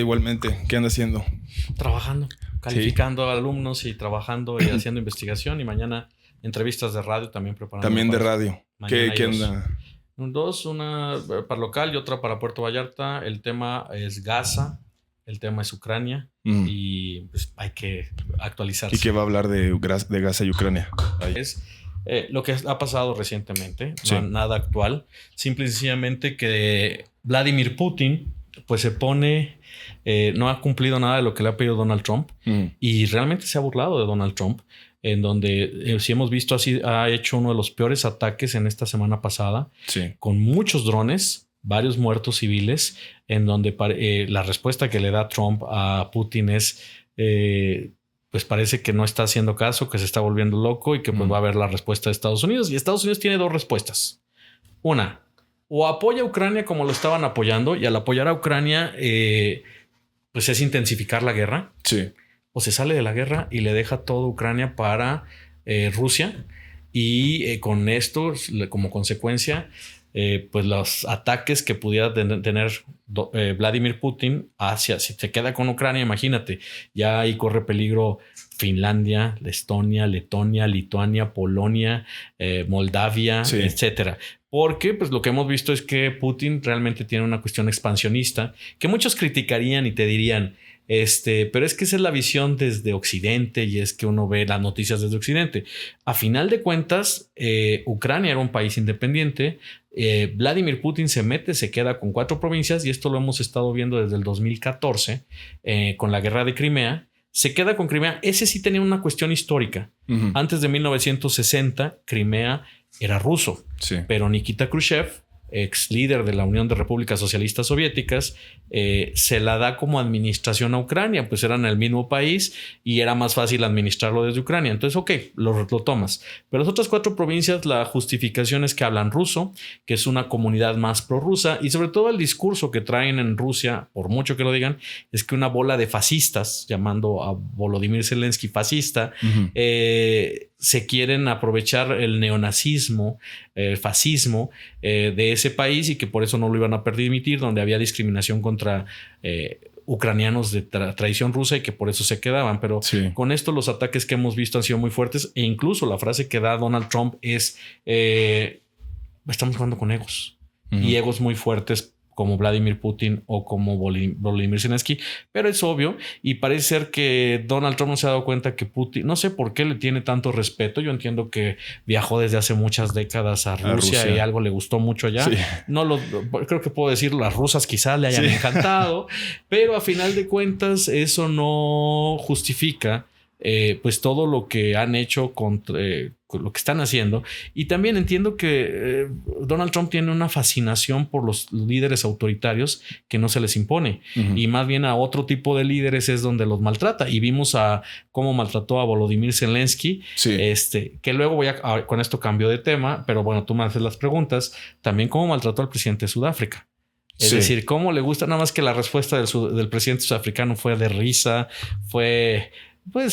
igualmente. ¿Qué anda haciendo? Trabajando, calificando alumnos y trabajando y haciendo investigación. Y mañana entrevistas de radio también preparando. También de radio. ¿Qué dos. anda? Dos, una para local y otra para Puerto Vallarta. El tema es Gaza, el tema es Ucrania y pues hay que actualizarse. ¿Y qué va a hablar de Gaza y Ucrania? Ahí. Es lo que ha pasado recientemente, Sí. nada actual. Simple y sencillamente que Vladimir Putin pues se pone, no ha cumplido nada de lo que le ha pedido Donald Trump y realmente se ha burlado de Donald Trump, en donde si hemos visto así, ha hecho uno de los peores ataques en esta semana pasada, con muchos drones, varios muertos civiles, en donde la respuesta que le da Trump a Putin es pues parece que no está haciendo caso, que se está volviendo loco y que pues va a haber la respuesta de Estados Unidos. Y Estados Unidos tiene dos respuestas. Una, o apoya a Ucrania como lo estaban apoyando, y al apoyar a Ucrania pues es intensificar la guerra. Sí. O se sale de la guerra y le deja toda Ucrania para Rusia, y con esto como consecuencia pues los ataques que pudiera tener Vladimir Putin hacia, si se queda con Ucrania, imagínate, ya ahí corre peligro Finlandia, Estonia, Letonia, Lituania, Polonia, Moldavia, etcétera. Porque pues lo que hemos visto es que Putin realmente tiene una cuestión expansionista que muchos criticarían y te dirían, pero es que esa es la visión desde Occidente, y es que uno ve las noticias desde Occidente. A final de cuentas, Ucrania era un país independiente. Vladimir Putin se queda con 4 provincias, y esto lo hemos estado viendo desde el 2014 con la guerra de Crimea. Se queda con Crimea. Ese sí tenía una cuestión histórica. Antes de 1960, Crimea era ruso, pero Nikita Khrushchev, ex líder de la Unión de Repúblicas Socialistas Soviéticas, se la da como administración a Ucrania, pues eran el mismo país y era más fácil administrarlo desde Ucrania. Entonces, ok, lo tomas. Pero las otras 4 provincias, la justificación es que hablan ruso, que es una comunidad más prorrusa, y sobre todo el discurso que traen en Rusia, por mucho que lo digan, es que una bola de fascistas, llamando a Volodymyr Zelensky fascista, se quieren aprovechar el neonazismo, el fascismo de ese país, y que por eso no lo iban a permitir, donde había discriminación contra ucranianos de tradición rusa, y que por eso se quedaban. Pero con esto los ataques que hemos visto han sido muy fuertes, e incluso la frase que da Donald Trump es estamos jugando con egos, y egos muy fuertes como Vladimir Putin o como Volodymyr Zelensky. Pero es obvio, y parece ser que Donald Trump no se ha dado cuenta que Putin, no sé por qué le tiene tanto respeto. Yo entiendo que viajó desde hace muchas décadas a Rusia y algo le gustó mucho allá. Creo que puedo decir, las rusas quizás le hayan encantado, pero a final de cuentas eso no justifica pues todo lo que han hecho contra lo que están haciendo. Y también entiendo que Donald Trump tiene una fascinación por los líderes autoritarios que no se les impone, y más bien a otro tipo de líderes es donde los maltrata. Y vimos cómo maltrató a Volodymyr Zelensky, que luego con esto cambio de tema, pero bueno, tú me haces las preguntas. También cómo maltrató al presidente de Sudáfrica. Es decir, cómo le gusta, nada más que la respuesta del presidente sudafricano fue de risa, pues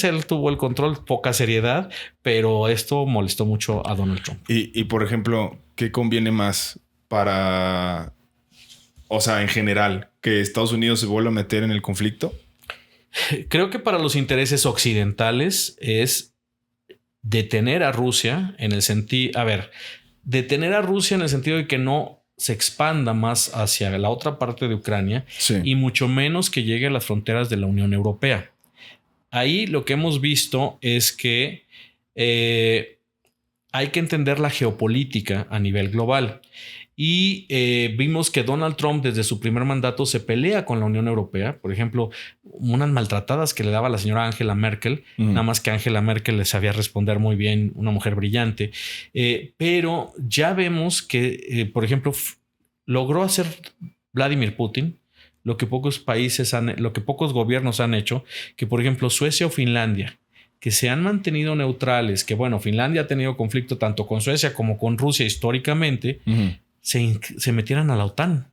él tuvo el control, poca seriedad, pero esto molestó mucho a Donald Trump. Y por ejemplo, ¿qué conviene más para, o sea, en general, que Estados Unidos se vuelva a meter en el conflicto? Creo que para los intereses occidentales es detener a Rusia en el sentido, de que no se expanda más hacia la otra parte de Ucrania, y mucho menos que llegue a las fronteras de la Unión Europea. Ahí lo que hemos visto es que hay que entender la geopolítica a nivel global. Y vimos que Donald Trump desde su primer mandato se pelea con la Unión Europea. Por ejemplo, unas maltratadas que le daba la señora Angela Merkel, nada más que Angela Merkel le sabía responder muy bien, una mujer brillante. Pero ya vemos que, por ejemplo, logró hacer Vladimir Putin lo que pocos gobiernos han hecho, que por ejemplo Suecia o Finlandia, que se han mantenido neutrales, que bueno, Finlandia ha tenido conflicto tanto con Suecia como con Rusia históricamente, se metieran a la OTAN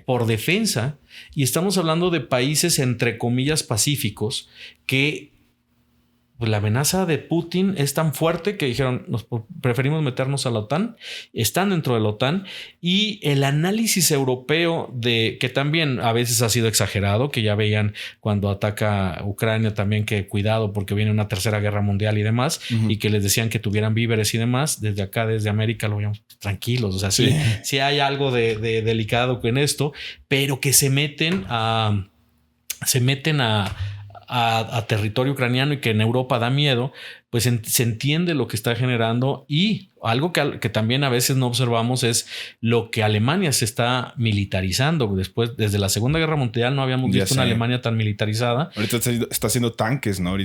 por defensa. Y estamos hablando de países entre comillas pacíficos que pues la amenaza de Putin es tan fuerte que dijeron, preferimos meternos a la OTAN, están dentro de la OTAN, y el análisis europeo de que también a veces ha sido exagerado, que ya veían cuando ataca Ucrania también que cuidado porque viene una tercera guerra mundial y demás, y que les decían que tuvieran víveres y demás, desde acá, desde América lo veíamos tranquilos, o sea, sí hay algo de delicado en esto, pero que se meten a territorio ucraniano y que en Europa da miedo, pues se entiende lo que está generando. Y algo que también a veces no observamos es lo que Alemania se está militarizando. Desde la Segunda Guerra Mundial no habíamos visto una Alemania tan militarizada. Ahorita está haciendo tanques, ¿no?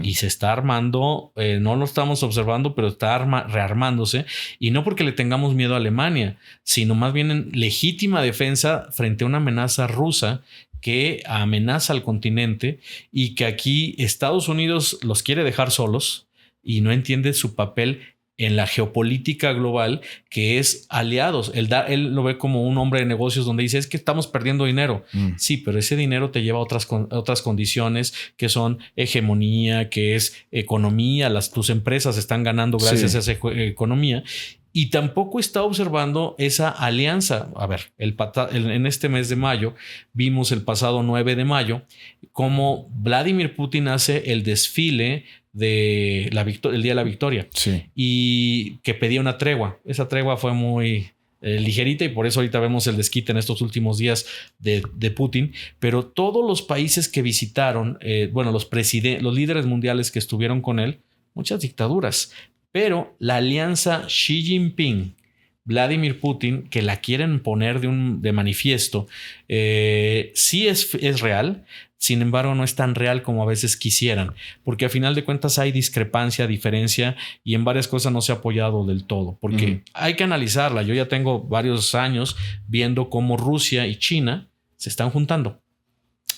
Y se está armando, no lo estamos observando, pero está rearmándose. Y no porque le tengamos miedo a Alemania, sino más bien en legítima defensa frente a una amenaza rusa que amenaza al continente, y que aquí Estados Unidos los quiere dejar solos y no entiende su papel en la geopolítica global, que es aliados. Él lo ve como un hombre de negocios donde dice, es que estamos perdiendo dinero. Sí, pero ese dinero te lleva a otras condiciones que son hegemonía, que es economía. Tus empresas están ganando gracias a esa economía. Y tampoco está observando esa alianza. A ver, en este mes de mayo, vimos el pasado 9 de mayo, cómo Vladimir Putin hace el desfile de el Día de la Victoria. Sí. Y que pedía una tregua. Esa tregua fue muy ligerita, y por eso ahorita vemos el desquite en estos últimos días de Putin. Pero todos los países que visitaron, los líderes mundiales que estuvieron con él, muchas dictaduras. Pero la alianza Xi Jinping, Vladimir Putin, que la quieren poner de manifiesto, sí es real. Sin embargo, no es tan real como a veces quisieran, porque a final de cuentas hay discrepancia, diferencia, y en varias cosas no se ha apoyado del todo, porque hay que analizarla. Yo ya tengo varios años viendo cómo Rusia y China se están juntando.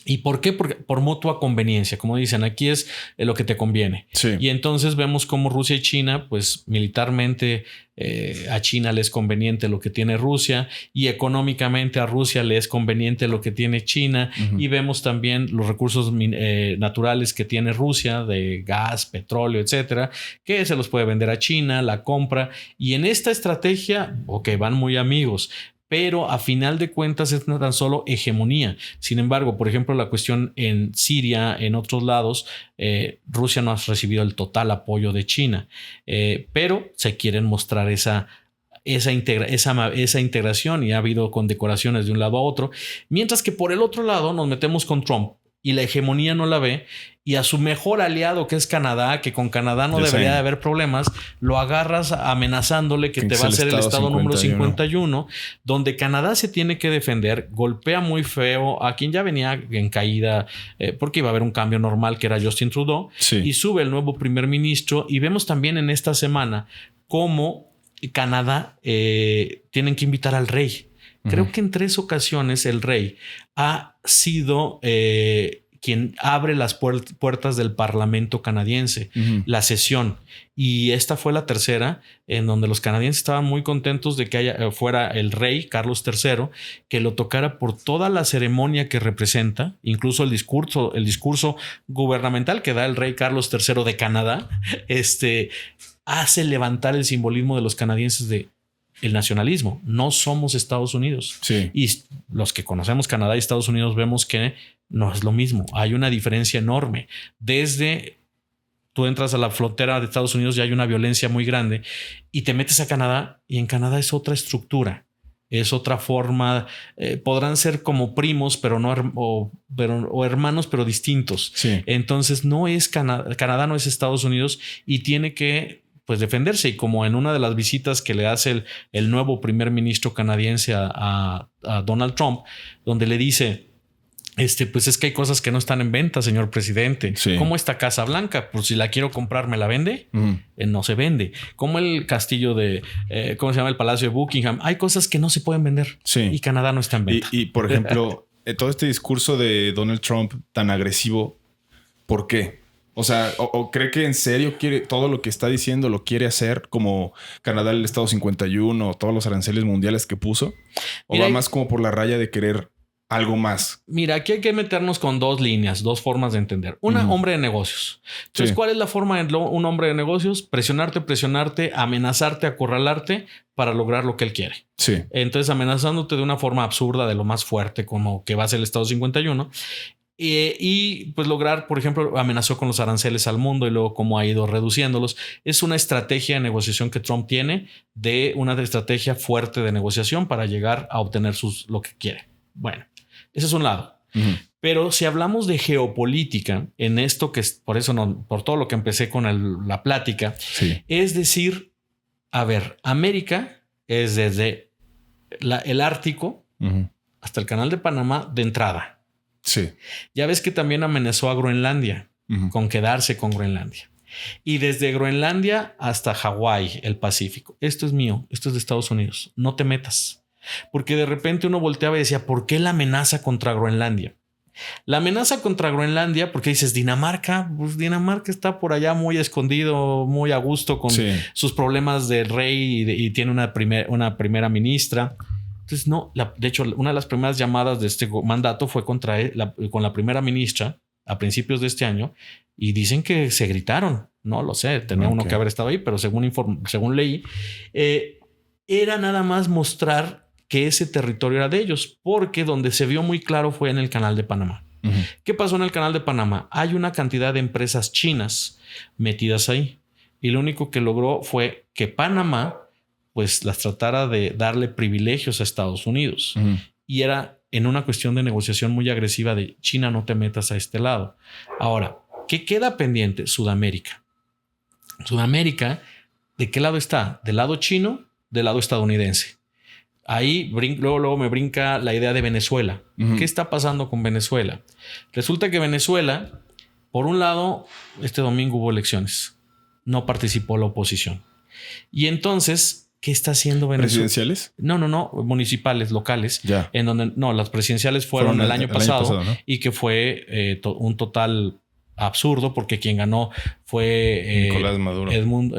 ¿Y por qué? Porque por mutua conveniencia, como dicen, aquí es lo que te conviene. Sí. Y entonces vemos cómo Rusia y China, pues militarmente a China le es conveniente lo que tiene Rusia, y económicamente a Rusia le es conveniente lo que tiene China. Y vemos también los recursos naturales que tiene Rusia, de gas, petróleo, etcétera, que se los puede vender a China, la compra. Y en esta estrategia, van muy amigos, pero a final de cuentas es no tan solo hegemonía. Sin embargo, por ejemplo, la cuestión en Siria, en otros lados, Rusia no ha recibido el total apoyo de China, pero se quieren mostrar esa integración, y ha habido condecoraciones de un lado a otro, mientras que por el otro lado nos metemos con Trump y la hegemonía no la ve, y a su mejor aliado, que es Canadá, que con Canadá no debería de haber problemas, lo agarras amenazándole que te va a ser el estado número 51, donde Canadá se tiene que defender, golpea muy feo a quien ya venía en caída, porque iba a haber un cambio normal, que era Justin Trudeau, y sube el nuevo primer ministro. Y vemos también en esta semana cómo Canadá tienen que invitar al rey. Creo que en 3 ocasiones el rey ha sido quien abre las puertas del Parlamento canadiense, la sesión. Y esta fue la tercera, en donde los canadienses estaban muy contentos de que fuera el rey Carlos III, que lo tocara por toda la ceremonia que representa, incluso el discurso gubernamental que da el rey Carlos III de Canadá, hace levantar el simbolismo de los canadienses de el nacionalismo. No somos Estados Unidos. Sí. Y los que conocemos Canadá y Estados Unidos vemos que no es lo mismo. Hay una diferencia enorme. Desde tú entras a la frontera de Estados Unidos, ya hay una violencia muy grande, y te metes a Canadá, y en Canadá es otra estructura, es otra forma. Podrán ser como primos, pero no o hermanos, pero distintos. Sí. Entonces no es Canadá no es Estados Unidos, y tiene que defenderse. Y como en una de las visitas que le hace el nuevo primer ministro canadiense a Donald Trump, donde le dice, pues es que hay cosas que no están en venta, señor presidente. Sí. Como esta Casa Blanca, pues si la quiero comprar, ¿me la vende? No se vende. Como el castillo ¿cómo se llama? El Palacio de Buckingham. Hay cosas que no se pueden vender. Sí. Y Canadá no está en venta. Y por ejemplo, todo este discurso de Donald Trump tan agresivo, ¿por qué? O sea, o cree que en serio quiere todo lo que está diciendo, lo quiere hacer como Canadá, el Estado 51, todos los aranceles mundiales que puso, o va más como por la raya de querer algo más? Mira, aquí hay que meternos con dos líneas, dos formas de entender. Una, hombre de negocios. Entonces, Sí. ¿cuál es la forma de un hombre de negocios? Presionarte, amenazarte, acorralarte para lograr lo que él quiere. Sí. Entonces, amenazándote de una forma absurda, de lo más fuerte, como que va a ser el Estado 51. Y pues lograr, por ejemplo, amenazó con los aranceles al mundo y luego cómo ha ido reduciéndolos. Es una estrategia de negociación que Trump tiene, de una estrategia fuerte de negociación para llegar a obtener lo que quiere. Bueno, ese es un lado. Pero si hablamos de geopolítica, en esto que es, por eso no, por todo lo que empecé con la plática, Sí. es decir, a ver, América es desde el Ártico hasta el Canal de Panamá de entrada. Sí. Ya ves que también amenazó a Groenlandia con quedarse con Groenlandia. Y desde Groenlandia hasta Hawái, el Pacífico. Esto es mío, esto es de Estados Unidos. No te metas. Porque de repente uno volteaba y decía, ¿por qué la amenaza contra Groenlandia? La amenaza contra Groenlandia, porque dices Dinamarca, pues Dinamarca está por allá muy escondido, muy a gusto con sus problemas del rey y tiene una primera ministra. Entonces, no, de hecho, una de las primeras llamadas de este mandato fue con la primera ministra a principios de este año y dicen que se gritaron. No lo sé, tenía uno que haber estado ahí, pero según leí, era nada más mostrar que ese territorio era de ellos, porque donde se vio muy claro fue en el Canal de Panamá. ¿Qué pasó en el Canal de Panamá? Hay una cantidad de empresas chinas metidas ahí y lo único que logró fue que Panamá pues las tratara de darle privilegios a Estados Unidos. Y era en una cuestión de negociación muy agresiva de China, no te metas a este lado. Ahora, ¿qué queda pendiente? Sudamérica. Sudamérica, ¿de qué lado está? ¿Del lado chino? ¿Del lado estadounidense? Ahí luego me brinca la idea de Venezuela. ¿Qué está pasando con Venezuela? Resulta que Venezuela, por un lado, este domingo hubo elecciones. No participó la oposición. Y entonces, ¿qué está haciendo Venezuela? ¿Presidenciales? No, municipales, locales. Ya. En donde, no, las presidenciales fueron el año pasado, ¿no? y que fue un total absurdo porque quien ganó fue Nicolás Maduro. Edmundo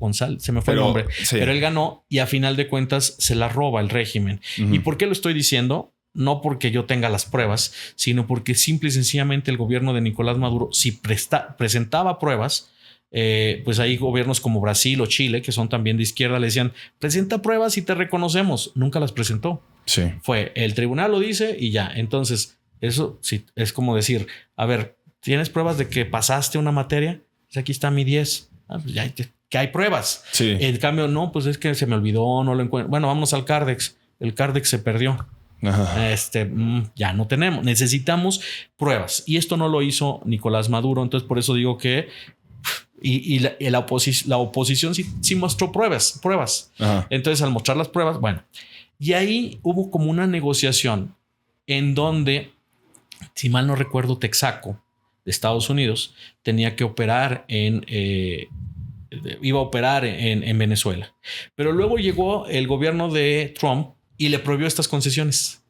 González, se me fue el nombre, pero él ganó y a final de cuentas se la roba el régimen. ¿Y por qué lo estoy diciendo? No porque yo tenga las pruebas, sino porque simple y sencillamente el gobierno de Nicolás Maduro, si presentaba pruebas, pues hay gobiernos como Brasil o Chile, que son también de izquierda, le decían, presenta pruebas y te reconocemos. Nunca las presentó. Sí. Fue, el tribunal lo dice y ya. Entonces, eso sí, es como decir, a ver, ¿tienes pruebas de que pasaste una materia? Pues aquí está mi 10. Pues ya que hay pruebas. Sí. En cambio, no, pues es que se me olvidó, no lo encuentro. Bueno, vamos al Cardex. El Cardex se perdió. Ya no tenemos. Necesitamos pruebas. Y esto no lo hizo Nicolás Maduro. Entonces, por eso digo que la oposición sí mostró pruebas. Entonces, al mostrar las pruebas, bueno, y ahí hubo como una negociación en donde, si mal no recuerdo, Texaco de Estados Unidos tenía que operar iba a operar en Venezuela. Pero luego llegó el gobierno de Trump y le prohibió estas concesiones.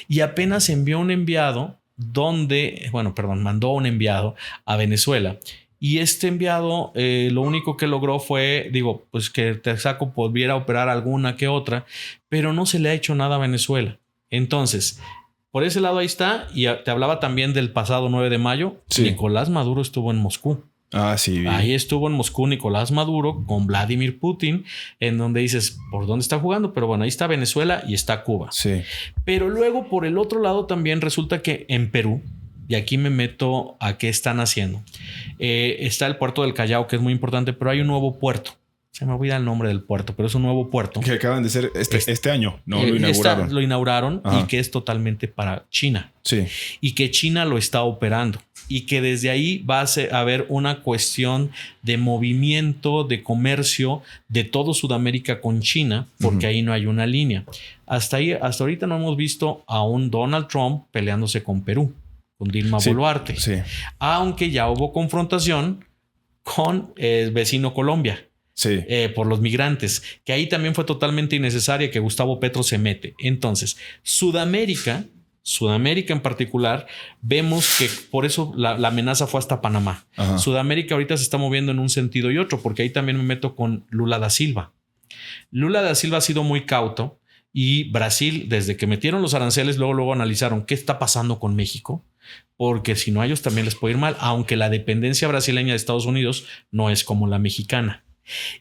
Y apenas envió un enviado mandó un enviado a Venezuela. Y este enviado lo único que logró fue, pues que Texaco pudiera operar alguna que otra, pero no se le ha hecho nada a Venezuela. Entonces, por ese lado ahí está. Y te hablaba también del pasado 9 de mayo. Sí. Nicolás Maduro estuvo en Moscú. Ah, sí. Ahí estuvo en Moscú Nicolás Maduro con Vladimir Putin, en donde dices, ¿por dónde está jugando? Pero bueno, ahí está Venezuela y está Cuba. Sí. Pero luego, por el otro lado, también resulta que en Perú, y aquí me meto a qué están haciendo, está el puerto del Callao, que es muy importante, pero hay un nuevo puerto. Se me olvida el nombre del puerto, pero es un nuevo puerto. Que acaban de ser este año, ¿no? Lo inauguraron. Lo inauguraron. Ajá. Y que es totalmente para China. Sí. Y que China lo está operando. Y que desde ahí va a haber una cuestión de movimiento, de comercio de todo Sudamérica con China, porque ahí no hay una línea. Hasta ahorita no hemos visto a un Donald Trump peleándose con Perú, con Dilma Boluarte. Sí. Aunque ya hubo confrontación con el vecino Colombia. Sí. Por los migrantes, que ahí también fue totalmente innecesaria que Gustavo Petro se mete. Entonces, Sudamérica en particular, vemos que por eso la amenaza fue hasta Panamá. Ajá. Sudamérica ahorita se está moviendo en un sentido y otro, porque ahí también me meto con Lula da Silva. Lula da Silva ha sido muy cauto Y Brasil, desde que metieron los aranceles, luego analizaron qué está pasando con México, porque si no a ellos también les puede ir mal, aunque la dependencia brasileña de Estados Unidos no es como la mexicana.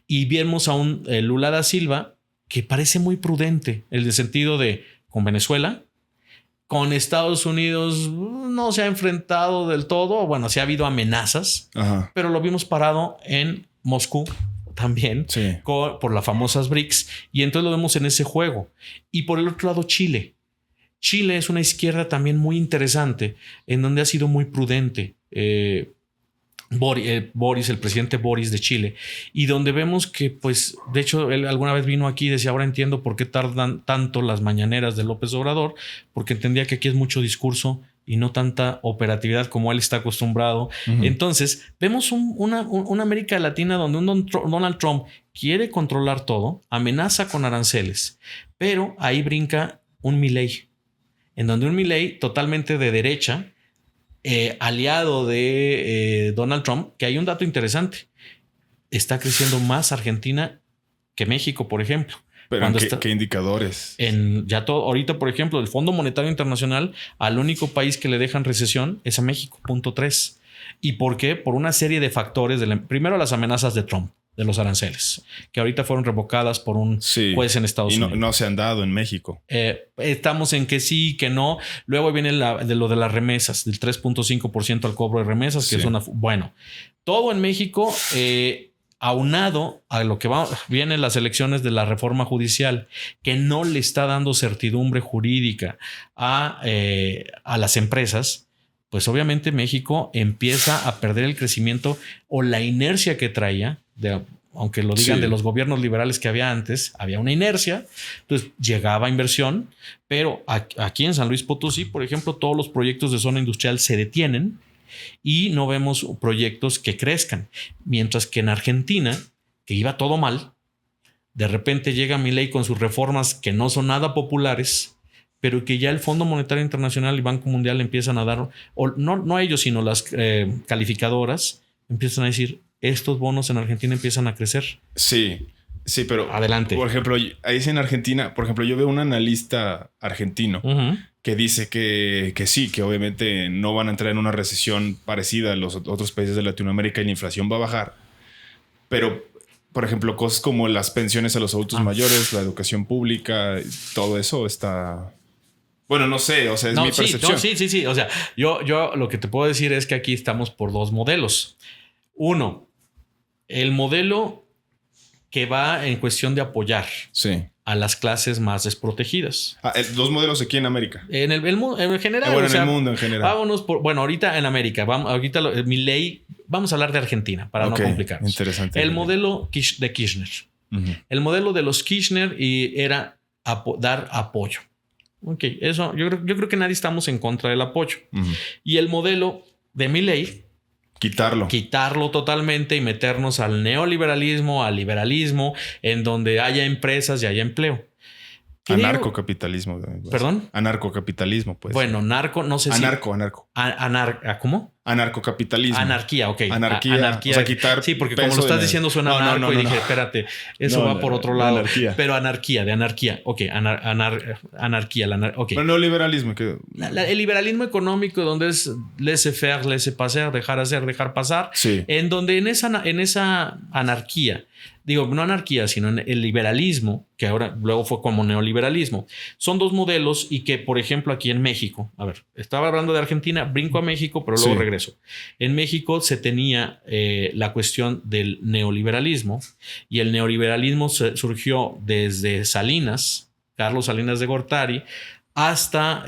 Y vemos a un Lula da Silva que parece muy prudente, en el sentido de con Venezuela, con Estados Unidos no se ha enfrentado del todo. Bueno, sí ha habido amenazas, Ajá. pero lo vimos parado en Moscú también, Sí. por las famosas BRICS. Y entonces lo vemos en ese juego. Y por el otro lado, Chile. Chile es una izquierda también muy interesante, en donde ha sido muy prudente. Boris, el presidente Boris de Chile, y donde vemos que, pues, de hecho, él alguna vez vino aquí y decía, ahora entiendo por qué tardan tanto las mañaneras de López Obrador, porque entendía que aquí es mucho discurso y no tanta operatividad como él está acostumbrado. Uh-huh. Entonces, vemos una América Latina donde un Donald Trump quiere controlar todo, amenaza con aranceles, pero ahí brinca un Milei, en donde un Milei totalmente de derecha, aliado de Donald Trump, que hay un dato interesante. Está creciendo más Argentina que México, por ejemplo. Pero ¿qué indicadores? Ahorita, por ejemplo, el Fondo Monetario Internacional, al único país que le dejan recesión es a México, 0.3. ¿Y por qué? Por una serie de factores. Primero, las amenazas de Trump, de los aranceles, que ahorita fueron revocadas por un juez en Estados Unidos. Y no se han dado en México. Estamos en que sí, que no. Luego viene lo de las remesas, del 3.5% al cobro de remesas, que es bueno, todo en México, aunado a lo que vienen las elecciones de la reforma judicial, que no le está dando certidumbre jurídica a las empresas. Pues obviamente México empieza a perder el crecimiento o la inercia que traía, aunque lo digan de los gobiernos liberales que había antes, había una inercia, entonces llegaba inversión, pero aquí en San Luis Potosí, por ejemplo, todos los proyectos de zona industrial se detienen y no vemos proyectos que crezcan, mientras que en Argentina, que iba todo mal, de repente llega Milei con sus reformas que no son nada populares, pero que ya el Fondo Monetario Internacional y Banco Mundial empiezan a dar, o no ellos, sino las calificadoras, empiezan a decir, estos bonos en Argentina empiezan a crecer. Sí, pero... Adelante. Por ejemplo, ahí en Argentina, por ejemplo, yo veo un analista argentino que dice que sí, que obviamente no van a entrar en una recesión parecida a los otros países de Latinoamérica y la inflación va a bajar. Pero, por ejemplo, cosas como las pensiones a los adultos mayores, la educación pública, todo eso está... Bueno, no sé, o sea, es mi percepción. Sí. O sea, yo lo que te puedo decir es que aquí estamos por dos modelos. Uno, el modelo que va en cuestión de apoyar a las clases más desprotegidas. Dos modelos aquí en América. En el general. Bueno, en el mundo en general. Vámonos ahorita en América. Milei, vamos a hablar de Argentina para no complicarnos. Interesante. El modelo de Kirchner. Uh-huh. El modelo de los Kirchner era dar apoyo. Ok, eso yo creo que nadie estamos en contra del apoyo. Uh-huh. Y el modelo de Milei, quitarlo totalmente y meternos al neoliberalismo, al liberalismo, en donde haya empresas y haya empleo. Anarcocapitalismo. ¿Perdón? Anarcocapitalismo, pues. Bueno, narco, no sé anarco. ¿Cómo? Anarcocapitalismo. Anarquía, ok. Anarquía. O sea, quitar. Sí, porque como lo estás diciendo suena anarco y dije, espérate, eso va por otro lado. Anarquía. Pero anarquía. Ok, anarquía. Okay. Pero neoliberalismo. El liberalismo económico, donde es laissez-faire, laissez-passer, dejar hacer, dejar pasar. Sí. En donde en esa anarquía, digo, no anarquía, sino en el liberalismo, que ahora luego fue como neoliberalismo. Son dos modelos y que, por ejemplo, aquí en México, a ver, estaba hablando de Argentina, brinco a México, pero luego regreso. En México se tenía la cuestión del neoliberalismo y el neoliberalismo surgió desde Salinas, Carlos Salinas de Gortari, hasta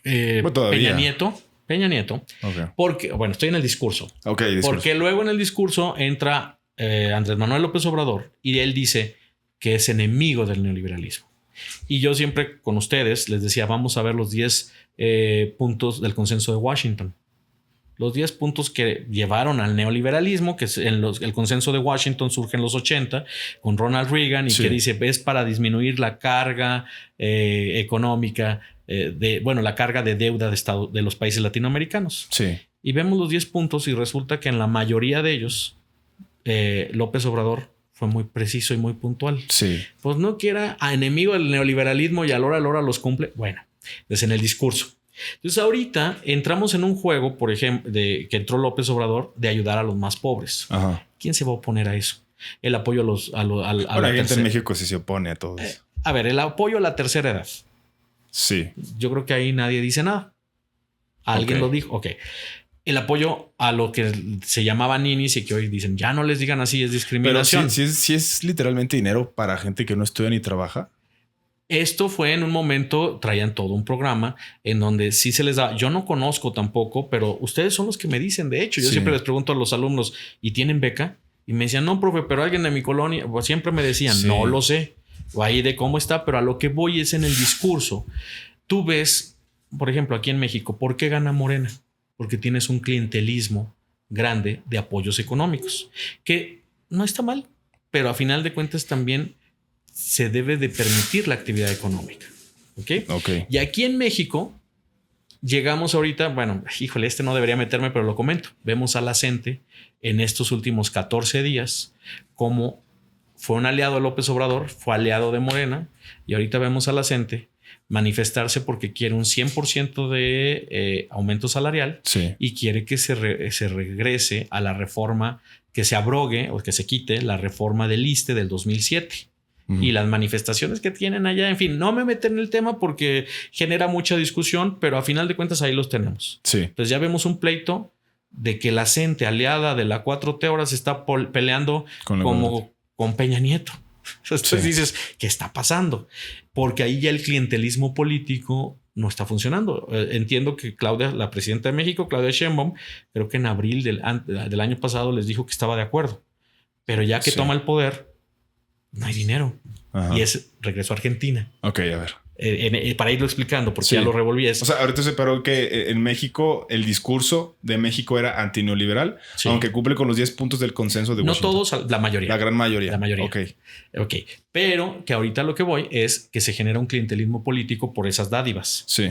Peña Nieto. Okay. Porque, bueno, estoy en el discurso. Porque luego en el discurso entra Andrés Manuel López Obrador y él dice que es enemigo del neoliberalismo. Y yo siempre con ustedes les decía, vamos a ver los 10 puntos del consenso de Washington. Los 10 puntos que llevaron al neoliberalismo, que el consenso de Washington surge en los 80 con Ronald Reagan y que dice, es para disminuir la carga económica, la carga de deuda de los países latinoamericanos. Sí. Y vemos los 10 puntos y resulta que en la mayoría de ellos López Obrador Fue muy preciso y muy puntual. Sí. Pues no que era enemigo del neoliberalismo y a la hora los cumple. Bueno, es en el discurso. Entonces ahorita entramos en un juego, por ejemplo, que entró López Obrador, de ayudar a los más pobres. Ajá. ¿Quién se va a oponer a eso? El apoyo a la gente en México sí se opone a todo eso. A ver, el apoyo a la tercera edad. Sí. Yo creo que ahí nadie dice nada. Alguien lo dijo. Ok. El apoyo a lo que se llamaba ninis y que hoy dicen ya no les digan así, es discriminación. Pero sí es literalmente dinero para gente que no estudia ni trabaja. Esto fue en un momento, traían todo un programa en donde sí se les da. Yo no conozco tampoco, pero ustedes son los que me dicen. De hecho, yo siempre les pregunto a los alumnos, ¿y tienen beca? Y me decían, no, profe, pero alguien de mi colonia, pues siempre me decían, no lo sé, o ahí de cómo está, pero a lo que voy es en el discurso. Tú ves, por ejemplo, aquí en México, ¿por qué gana Morena? Porque tienes un clientelismo grande de apoyos económicos, que no está mal, pero a final de cuentas también se debe de permitir la actividad económica. ¿Ok? Y aquí en México llegamos ahorita, bueno, híjole, no debería meterme, pero lo comento. Vemos a la CENTE en estos últimos 14 días como fue un aliado de López Obrador, fue aliado de Morena, y ahorita vemos a la CENTE manifestarse porque quiere un 100% de aumento salarial y quiere que se regrese a la reforma, que se abrogue o que se quite la reforma del ISSSTE del 2007. Y las manifestaciones que tienen allá, en fin, no me meten en el tema porque genera mucha discusión, pero a final de cuentas ahí los tenemos. Entonces ya vemos un pleito de que la CENTE, aliada de la 4T, ahora se está peleando con Peña Nieto. Entonces dices, ¿qué está pasando? Porque ahí ya el clientelismo político no está funcionando. Entiendo que Claudia, la presidenta de México, Claudia Sheinbaum, creo que en abril del año pasado les dijo que estaba de acuerdo. Pero ya que toma el poder, no hay dinero. Y regresó a Argentina. Ok, a ver. Para irlo explicando, porque ya lo revolví. O sea, ahorita se paró que en México el discurso de México era antineoliberal, aunque cumple con los 10 puntos del consenso de Washington. No todos, la mayoría. La gran mayoría. La mayoría. Ok. Pero que ahorita lo que voy es que se genera un clientelismo político por esas dádivas. Sí.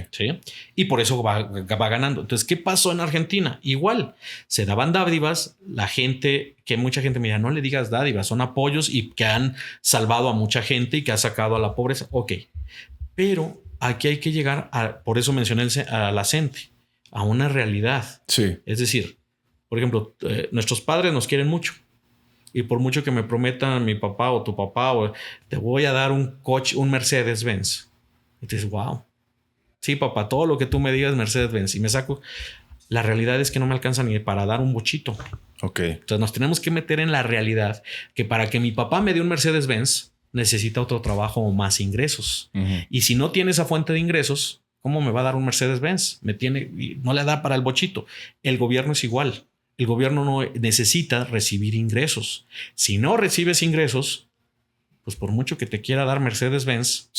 Y por eso va ganando. Entonces, ¿qué pasó en Argentina? Igual, se daban dádivas, la gente, que mucha gente me dirá, no le digas dádivas, son apoyos y que han salvado a mucha gente y que ha sacado a la pobreza. Ok. Pero aquí hay que llegar por eso mencioné a la CENTE, a una realidad. Es decir, por ejemplo, nuestros padres nos quieren mucho. Y por mucho que me prometan mi papá o tu papá, te voy a dar un coche, un Mercedes-Benz. Y dices, wow. Sí, papá, todo lo que tú me digas Mercedes-Benz. Y me saco. La realidad es que no me alcanza ni para dar un bochito. Entonces nos tenemos que meter en la realidad que para que mi papá me dé un Mercedes-Benz, necesita otro trabajo o más ingresos. Y si no tiene esa fuente de ingresos, ¿cómo me va a dar un Mercedes-Benz? No le da para el bochito. El gobierno es igual. El gobierno no necesita recibir ingresos. Si no recibes ingresos, pues por mucho que te quiera dar Mercedes-Benz,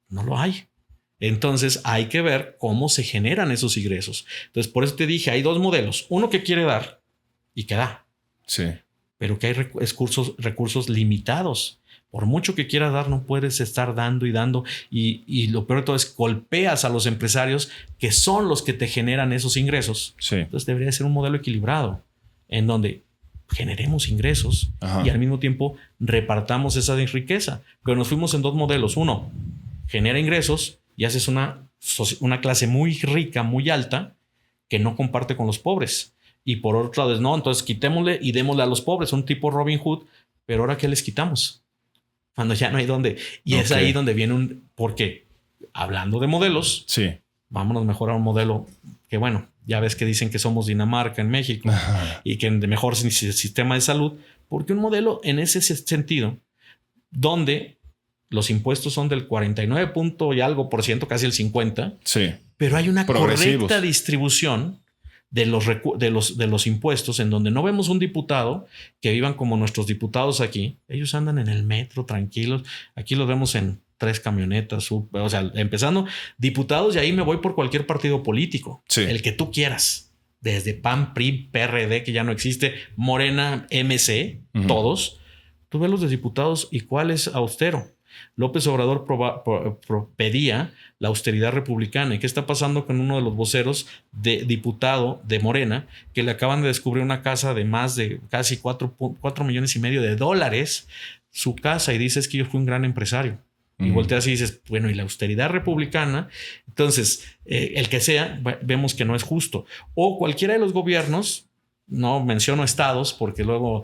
no lo hay. Entonces hay que ver cómo se generan esos ingresos. Entonces por eso te dije, hay dos modelos. Uno que quiere dar y que da. Pero que hay recursos limitados. Por mucho que quieras dar, no puedes estar dando y dando. Y lo peor de todo es golpeas a los empresarios que son los que te generan esos ingresos. Entonces debería ser un modelo equilibrado en donde generemos ingresos y al mismo tiempo repartamos esa riqueza. Pero nos fuimos en dos modelos. Uno, genera ingresos y haces una clase muy rica, muy alta, que no comparte con los pobres. Y por otro lado, no, entonces quitémosle y démosle a los pobres, un tipo Robin Hood. Pero ahora, ¿qué les quitamos? Cuando ya no hay dónde. Y es ahí donde viene porque hablando de modelos, vámonos mejor a un modelo que, bueno, ya ves que dicen que somos Dinamarca en México y que de mejor sistema de salud, porque un modelo en ese sentido, donde los impuestos son del 49 punto y algo por ciento, casi el 50, pero hay una correcta distribución de los impuestos, en donde no vemos un diputado que vivan como nuestros diputados aquí. Ellos andan en el metro tranquilos. Aquí los vemos en 3 camionetas. O sea, empezando diputados, y ahí me voy por cualquier partido político. El que tú quieras. Desde PAN, PRI, PRD, que ya no existe, Morena, MC, todos. Tú ves los de diputados y cuál es austero. López Obrador pedía la austeridad republicana. ¿Y qué está pasando con uno de los voceros de diputado de Morena, que le acaban de descubrir una casa de más de casi 4,5 millones de dólares, su casa, y dices que yo fui un gran empresario? Y volteas y dices, bueno, y la austeridad republicana. Entonces, el que sea, vemos que no es justo. O cualquiera de los gobiernos, no menciono estados porque luego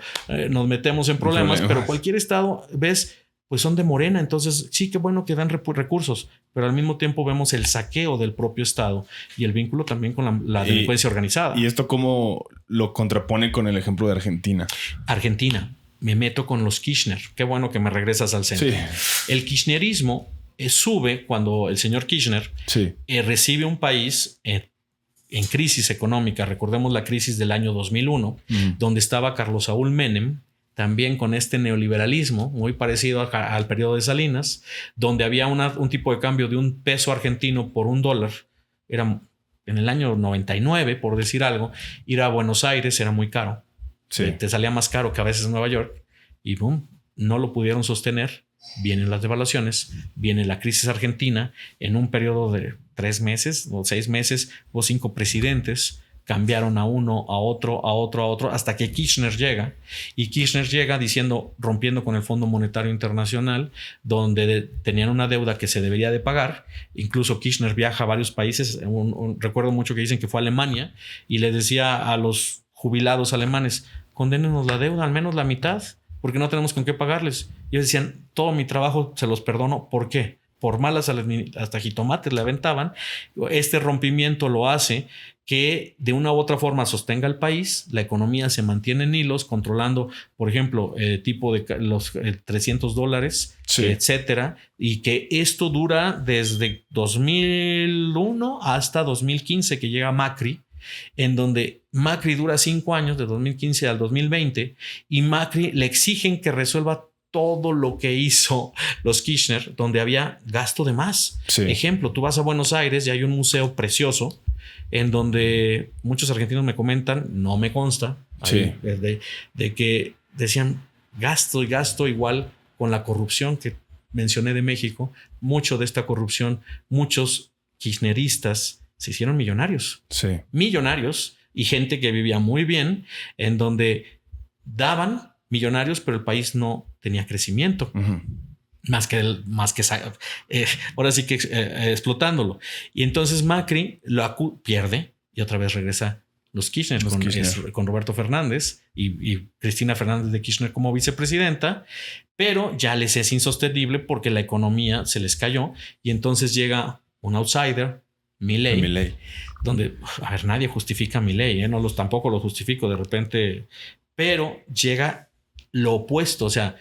nos metemos en problemas, pero cualquier estado, ves, pues son de Morena. Entonces, sí, qué bueno que dan recursos, pero al mismo tiempo vemos el saqueo del propio estado y el vínculo también con la delincuencia organizada. ¿Y esto cómo lo contrapone con el ejemplo de Argentina? Argentina. Me meto con los Kirchner. Qué bueno que me regresas al centro. Sí. El kirchnerismo sube cuando el señor Kirchner recibe un país en crisis económica. Recordemos la crisis del año 2001, donde estaba Carlos Saúl Menem, también con este neoliberalismo muy parecido al periodo de Salinas, donde había un tipo de cambio de un peso argentino por $1. Era en el año 99, por decir algo. Ir a Buenos Aires era muy caro. Sí. Te salía más caro que a veces Nueva York y boom, no lo pudieron sostener. Vienen las devaluaciones, viene la crisis argentina. En un periodo de 3 meses o 6 meses, hubo 5 presidentes, cambiaron a uno, a otro, hasta que Kirchner llega. Y Kirchner llega diciendo, rompiendo con el Fondo Monetario Internacional, donde tenían una deuda que se debería de pagar. Incluso Kirchner viaja a varios países. Recuerdo mucho que dicen que fue a Alemania y le decía a los jubilados alemanes, condénenos la deuda, al menos la mitad, porque no tenemos con qué pagarles. Y ellos decían, todo mi trabajo se los perdono. ¿Por qué? Por malas hasta jitomates le aventaban. Este rompimiento lo hace que de una u otra forma sostenga el país, la economía se mantiene en hilos, controlando, por ejemplo, tipo de los $300, etcétera, y que esto dura desde 2001 hasta 2015, que llega Macri, en donde Macri dura 5 años, de 2015 al 2020, y Macri le exigen que resuelva todo lo que hizo los Kirchner, donde había gasto de más. Ejemplo, tú vas a Buenos Aires y hay un museo precioso en donde muchos argentinos me comentan, no me consta, de que decían gasto y gasto, igual con la corrupción que mencioné de México. Mucho de esta corrupción, muchos kirchneristas se hicieron millonarios. Millonarios, y gente que vivía muy bien, en donde daban millonarios, pero el país no tenía crecimiento. Más que ahora sí que explotándolo. Y entonces Macri lo pierde y otra vez regresa los Kirchner, con Roberto Fernández y Cristina Fernández de Kirchner como vicepresidenta, pero ya les es insostenible porque la economía se les cayó y entonces llega un outsider, Milei, donde, a ver, nadie justifica a Milei, tampoco lo justifico de repente, pero llega lo opuesto. O sea,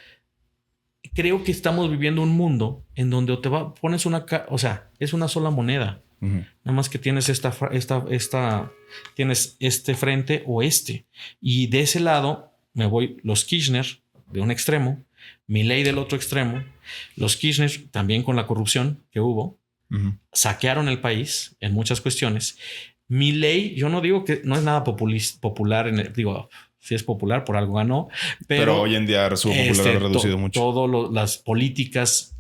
creo que estamos viviendo un mundo en donde pones es una sola moneda. Nada más que tienes tienes este frente o este. Y de ese lado me voy los Kirchner de un extremo, Milei del otro extremo. Los Kirchner también con la corrupción que hubo, saquearon el país en muchas cuestiones. Milei, yo no digo que no es nada popular, si es popular, por algo ganó. Pero hoy en día su popularidad ha reducido mucho. Todas las políticas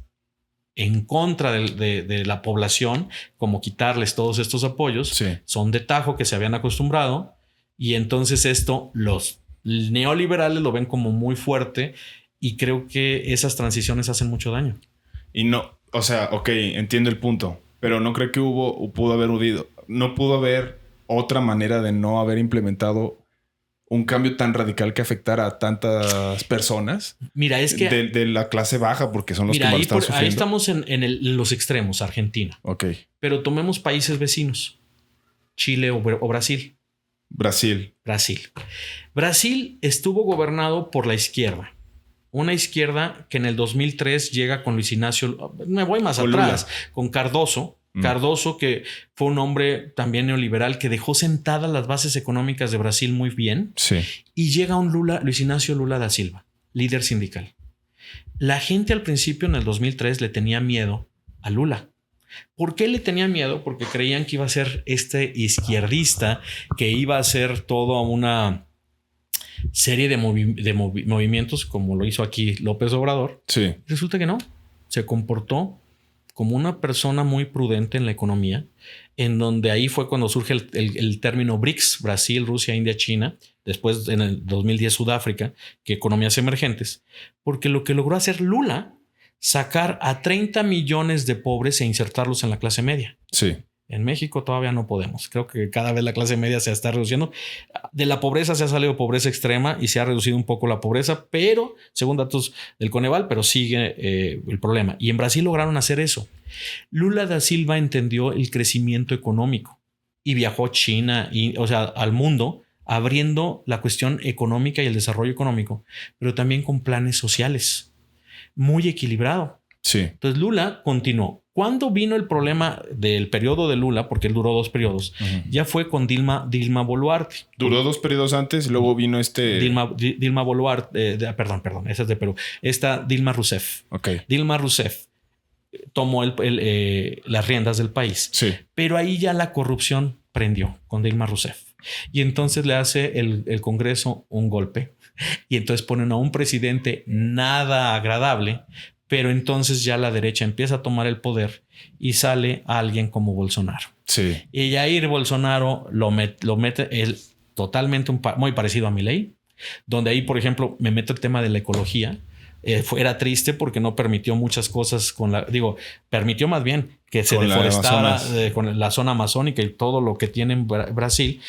en contra de la población, como quitarles todos estos apoyos, son de tajo que se habían acostumbrado. Y entonces los neoliberales lo ven como muy fuerte y creo que esas transiciones hacen mucho daño. Y no, o sea, ok, entiendo el punto, pero no creo que no pudo haber otra manera de no haber implementado un cambio tan radical que afectara a tantas personas. Mira, es que de la clase baja, porque son los que más están sufriendo. Ahí estamos en los extremos, Argentina. Ok. Pero tomemos países vecinos, Chile o Brasil. Brasil estuvo gobernado por la izquierda. Una izquierda que en el 2003 llega con Luis Ignacio, me voy más atrás, con Cardoso. Cardoso, que fue un hombre también neoliberal que dejó sentadas las bases económicas de Brasil muy bien. Y llega un Luis Ignacio Lula da Silva, líder sindical. La gente al principio en el 2003 le tenía miedo a Lula. ¿Por qué le tenía miedo? Porque creían que iba a ser este izquierdista, que iba a hacer toda una serie de movimientos como lo hizo aquí López Obrador. Resulta que no. se comportó como una persona muy prudente en la economía, en donde ahí fue cuando surge el término BRICS, Brasil, Rusia, India, China, después en el 2010 Sudáfrica, que economías emergentes, porque lo que logró hacer Lula, sacar a 30 millones de pobres e insertarlos en la clase media. Sí. En México todavía no podemos. Creo que cada vez la clase media se está reduciendo. De la pobreza se ha salido pobreza extrema y se ha reducido un poco la pobreza, pero según datos del Coneval, pero sigue el problema. Y en Brasil lograron hacer eso. Lula da Silva entendió el crecimiento económico y viajó a China, al mundo, abriendo la cuestión económica y el desarrollo económico, pero también con planes sociales. Muy equilibrado. Sí. Entonces Lula continuó. Cuando vino el problema del periodo de Lula, porque él duró 2 periodos, ya fue con Dilma Boluarte. Duró 2 periodos antes y luego vino Dilma Boluarte, perdón, esa es de Perú. Esta Dilma Rousseff. Okay. Dilma Rousseff tomó las riendas del país. Sí. Pero ahí ya la corrupción prendió con Dilma Rousseff. Y entonces le hace el Congreso un golpe. Y entonces ponen a un presidente nada agradable. Pero entonces ya la derecha empieza a tomar el poder y sale alguien como Bolsonaro. Sí. Y Jair Bolsonaro lo mete él totalmente muy parecido a Milei, donde ahí, por ejemplo, me meto el tema de la ecología. Era triste porque no permitió muchas cosas permitió más bien que se deforestara con la zona amazónica y todo lo que tiene en Brasil,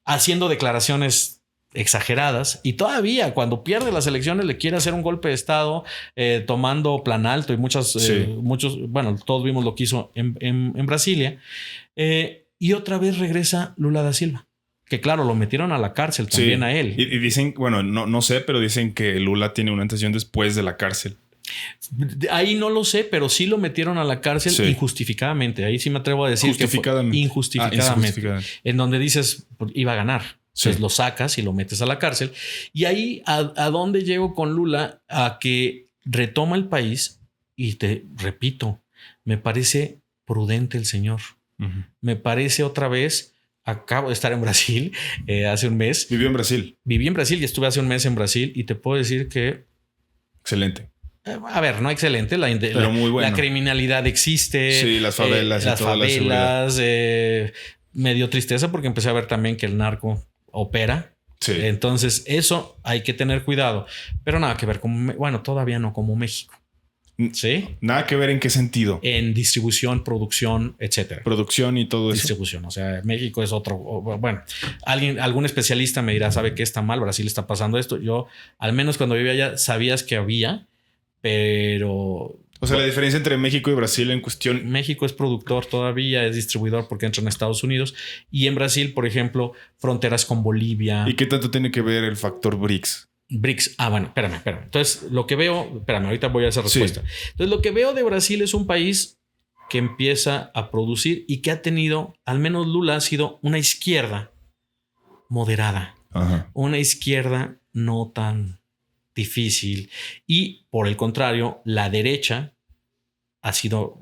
haciendo declaraciones exageradas, y todavía cuando pierde las elecciones le quiere hacer un golpe de estado, tomando Plan Alto y muchos, todos vimos lo que hizo en Brasilia, y otra vez regresa Lula da Silva, que claro, lo metieron a la cárcel también a él. Y dicen, bueno, no sé, pero dicen que Lula tiene una intención después de la cárcel. Ahí no lo sé, pero sí lo metieron a la cárcel injustificadamente. Ahí sí me atrevo a decir que fue injustificadamente. En donde dices, iba a ganar. Entonces lo sacas y lo metes a la cárcel. Y ahí a dónde llego con Lula, a que retoma el país. Y te repito, me parece prudente el señor. Me parece otra vez. Acabo de estar en Brasil hace un mes. Viví en Brasil y estuve hace un mes en Brasil y te puedo decir que... Excelente. A ver, no excelente. Pero muy bueno. La criminalidad existe. Sí, las favelas y toda la seguridad. Me dio tristeza porque empecé a ver también que el narco opera. Sí. Entonces eso hay que tener cuidado, pero nada que ver todavía no como México. Sí. Nada que ver en qué sentido. En distribución, producción, etcétera. Producción y todo eso. Distribución. O sea, México es otro. Bueno, algún especialista me dirá, sabe que está mal, Brasil está pasando esto. Yo, al menos cuando vivía allá, sabías que había, pero... O sea, la diferencia entre México y Brasil en cuestión... México es productor todavía, es distribuidor porque entra en Estados Unidos. Y en Brasil, por ejemplo, fronteras con Bolivia. ¿Y qué tanto tiene que ver el factor BRICS? Espérame. Entonces, lo que veo... ahorita voy a esa respuesta. Sí. Entonces, lo que veo de Brasil es un país que empieza a producir y que ha tenido, al menos Lula ha sido una izquierda moderada. Ajá. Una izquierda no tan... difícil, y por el contrario la derecha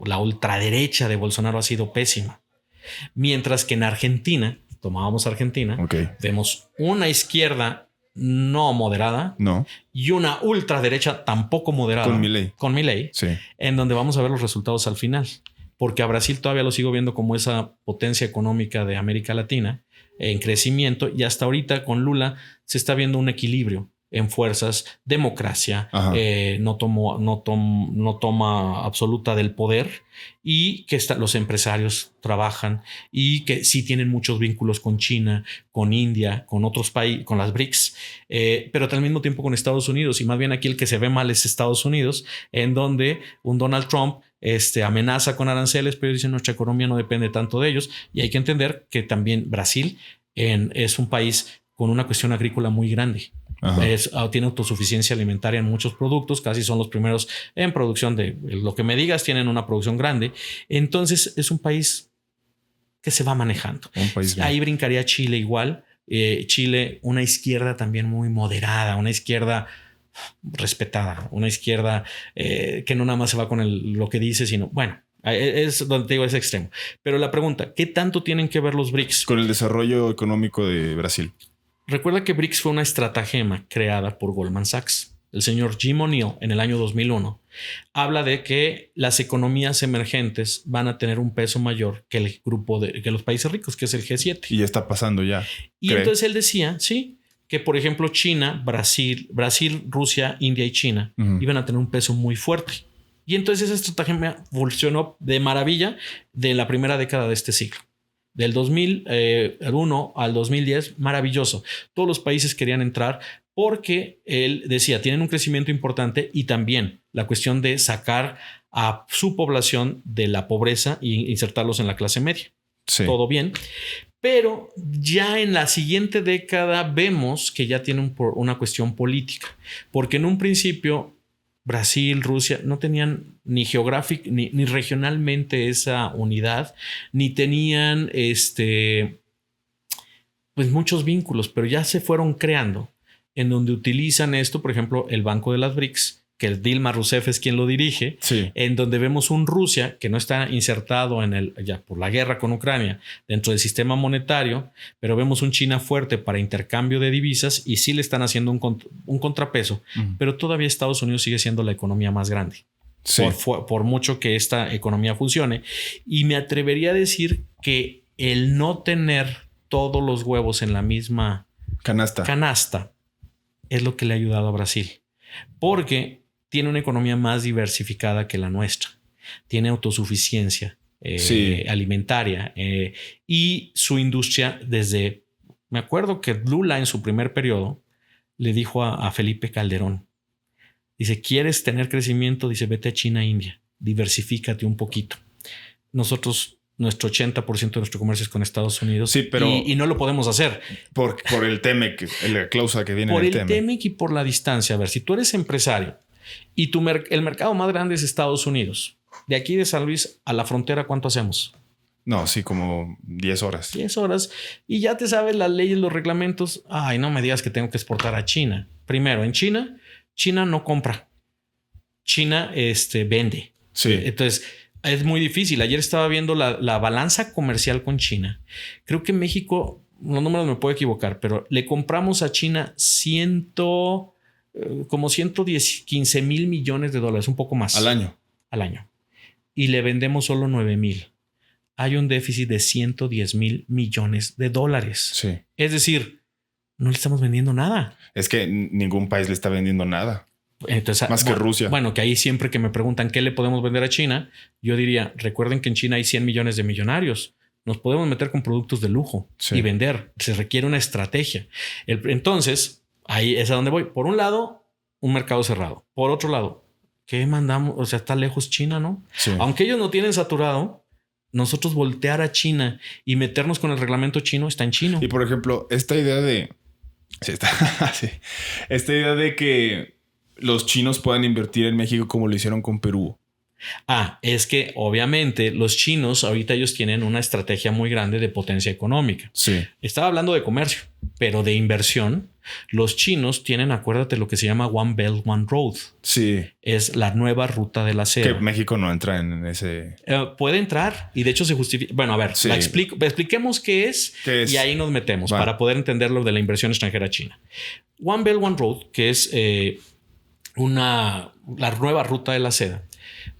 la ultraderecha de Bolsonaro ha sido pésima, mientras que en Argentina, tomábamos Argentina, vemos una izquierda no moderada y una ultraderecha tampoco moderada con Milei, en donde vamos a ver los resultados al final, porque a Brasil todavía lo sigo viendo como esa potencia económica de América Latina en crecimiento, y hasta ahorita con Lula se está viendo un equilibrio en fuerzas, democracia, no toma absoluta del poder, y que los empresarios trabajan y que sí tienen muchos vínculos con China, con India, con otros países, con las BRICS, pero al mismo tiempo con Estados Unidos, y más bien aquí el que se ve mal es Estados Unidos, en donde un Donald Trump amenaza con aranceles, pero dice nuestra economía no depende tanto de ellos, y hay que entender que también Brasil es un país con una cuestión agrícola muy grande. Tiene autosuficiencia alimentaria en muchos productos, casi son los primeros en producción de lo que me digas, tienen una producción grande. Entonces es un país que se va manejando. Ahí brincaría Chile igual. Chile, una izquierda también muy moderada, una izquierda respetada, una izquierda que no nada más se va con lo que dice, sino es donde te digo, es extremo. Pero la pregunta, ¿qué tanto tienen que ver los BRICS con el desarrollo económico de Brasil? Recuerda que BRICS fue una estratagema creada por Goldman Sachs. El señor Jim O'Neill en el año 2001 habla de que las economías emergentes van a tener un peso mayor que el grupo que los países ricos, que es el G7. Y ya está pasando ya. Y entonces él decía, sí, que por ejemplo China, Brasil, Rusia, India y China iban a tener un peso muy fuerte. Y entonces esa estrategia funcionó de maravilla de la primera década de este siglo. Del 2001 al 2010, maravilloso. Todos los países querían entrar porque él decía, tienen un crecimiento importante y también la cuestión de sacar a su población de la pobreza e insertarlos en la clase media. Sí. Todo bien. Pero ya en la siguiente década vemos que ya tiene una cuestión política, porque en un principio Brasil, Rusia no tenían ni geográfico ni regionalmente esa unidad, ni tenían pues muchos vínculos, pero ya se fueron creando en donde utilizan esto, por ejemplo, el Banco de las BRICS, que el Dilma Rousseff es quien lo dirige, sí. En donde vemos un Rusia que no está insertado ya por la guerra con Ucrania dentro del sistema monetario, pero vemos un China fuerte para intercambio de divisas y sí le están haciendo un contrapeso, pero todavía Estados Unidos sigue siendo la economía más grande. Sí. Por mucho que esta economía funcione. Y me atrevería a decir que el no tener todos los huevos en la misma canasta es lo que le ha ayudado a Brasil, porque tiene una economía más diversificada que la nuestra, tiene autosuficiencia alimentaria y su industria me acuerdo que Lula en su primer periodo le dijo a Felipe Calderón, dice, ¿quieres tener crecimiento? Dice, vete a China, India, diversifícate un poquito. Nuestro 80% de nuestro comercio es con Estados Unidos. Sí, pero y no lo podemos hacer. Por el TEMEC, la cláusula que viene en el TEMEC. Por el TEMEC y por la distancia. A ver, si tú eres empresario y el mercado más grande es Estados Unidos, de aquí de San Luis a la frontera, ¿cuánto hacemos? No, sí, como 10 horas. 10 horas. Y ya te sabes las leyes, los reglamentos. Ay, no me digas que tengo que exportar a China. Primero, en China no compra. China vende. Sí. Entonces, es muy difícil. Ayer estaba viendo la balanza comercial con China. Creo que México, los números me puedo equivocar, pero le compramos a China como 115 mil millones de dólares, un poco más. Al año. Y le vendemos solo 9 mil. Hay un déficit de 110 mil millones de dólares. Sí. Es decir, no le estamos vendiendo nada. Es que ningún país le está vendiendo nada. Entonces, más que Rusia. Bueno, que ahí siempre que me preguntan qué le podemos vender a China, yo diría, recuerden que en China hay 100 millones de millonarios. Nos podemos meter con productos de lujo y vender. Se requiere una estrategia. Entonces, ahí es a donde voy. Por un lado, un mercado cerrado. Por otro lado, ¿qué mandamos? O sea, está lejos China, ¿no? Sí. Aunque ellos no tienen saturado, nosotros voltear a China y meternos con el reglamento chino está en chino. Y por ejemplo, esta idea de que los chinos puedan invertir en México como lo hicieron con Perú. Es que obviamente los chinos ahorita ellos tienen una estrategia muy grande de potencia económica. Sí. Estaba hablando de comercio, pero de inversión. Los chinos tienen, acuérdate, lo que se llama One Belt, One Road. Sí. Es la nueva ruta de la seda. Que México no entra en ese... puede entrar y de hecho se justifica. Bueno, a ver, expliquemos qué es y ahí nos metemos para poder entender lo de la inversión extranjera china. One Belt, One Road, que es la nueva ruta de la seda,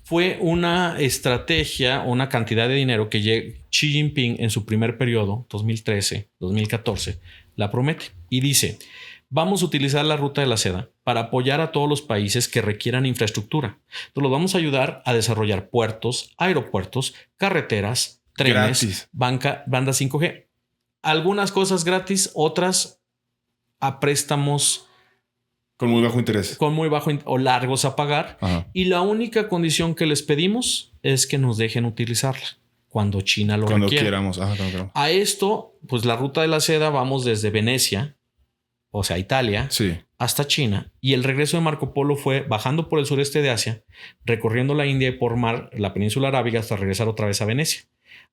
fue una estrategia, una cantidad de dinero que Xi Jinping en su primer periodo, 2013, 2014, la promete y dice, vamos a utilizar la ruta de la seda para apoyar a todos los países que requieran infraestructura. Entonces los vamos a ayudar a desarrollar puertos, aeropuertos, carreteras, trenes, banda 5G. Algunas cosas gratis, otras a préstamos con muy bajo interés. O largos a pagar. Ajá. Y la única condición que les pedimos es que nos dejen utilizarla cuando China lo requiera. Cuando queramos. A esto, pues la ruta de la seda vamos desde Venecia, o sea, Italia, hasta China. Y el regreso de Marco Polo fue bajando por el sureste de Asia, recorriendo la India y por mar, la península arábiga, hasta regresar otra vez a Venecia.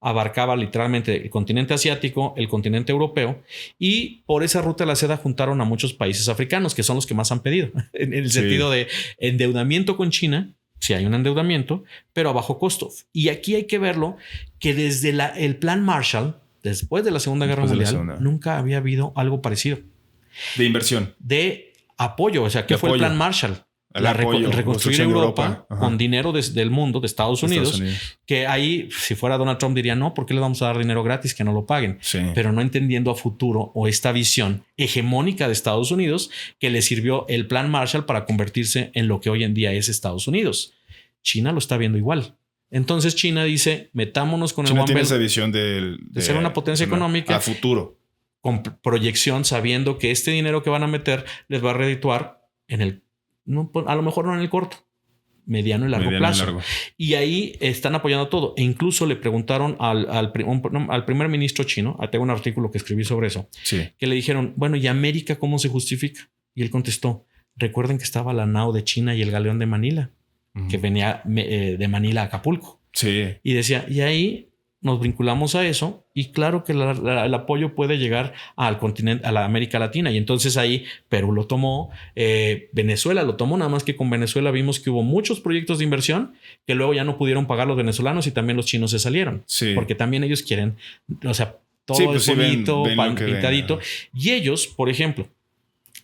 Abarcaba literalmente el continente asiático, el continente europeo, y por esa ruta de la seda juntaron a muchos países africanos, que son los que más han pedido, en el sentido de endeudamiento con China. Sí hay un endeudamiento, pero a bajo costo. Y aquí hay que verlo que desde el plan Marshall, después de la Segunda Guerra Mundial, nunca había habido algo parecido. De inversión. De apoyo. O sea, ¿qué fue el plan Marshall? reconstruir Europa con dinero del mundo, de Estados Unidos, que ahí, si fuera Donald Trump, diría no, ¿por qué le vamos a dar dinero gratis? Que no lo paguen. Sí. Pero no entendiendo a futuro o esta visión hegemónica de Estados Unidos que le sirvió el plan Marshall para convertirse en lo que hoy en día es Estados Unidos. China lo está viendo igual. Entonces China dice, metámonos con China el One tiene Belt esa visión de ser una potencia económica a futuro, con proyección, sabiendo que este dinero que van a meter les va a redituar en el, no, a lo mejor no en el corto, mediano y largo plazo. Y ahí están apoyando todo. E incluso le preguntaron al primer ministro chino, tengo un artículo que escribí sobre eso, que le dijeron, bueno, ¿y América cómo se justifica? Y él contestó, recuerden que estaba la nao de China y el galeón de Manila, que venía de Manila a Acapulco. Sí. Y decía, y ahí nos vinculamos a eso y claro que el apoyo puede llegar al continente, a la América Latina. Y entonces ahí Perú lo tomó, Venezuela lo tomó, nada más que con Venezuela vimos que hubo muchos proyectos de inversión que luego ya no pudieron pagar los venezolanos y también los chinos se salieron. Sí. Porque también ellos quieren, o sea, todo es bonito, pintadito. Y ellos, por ejemplo,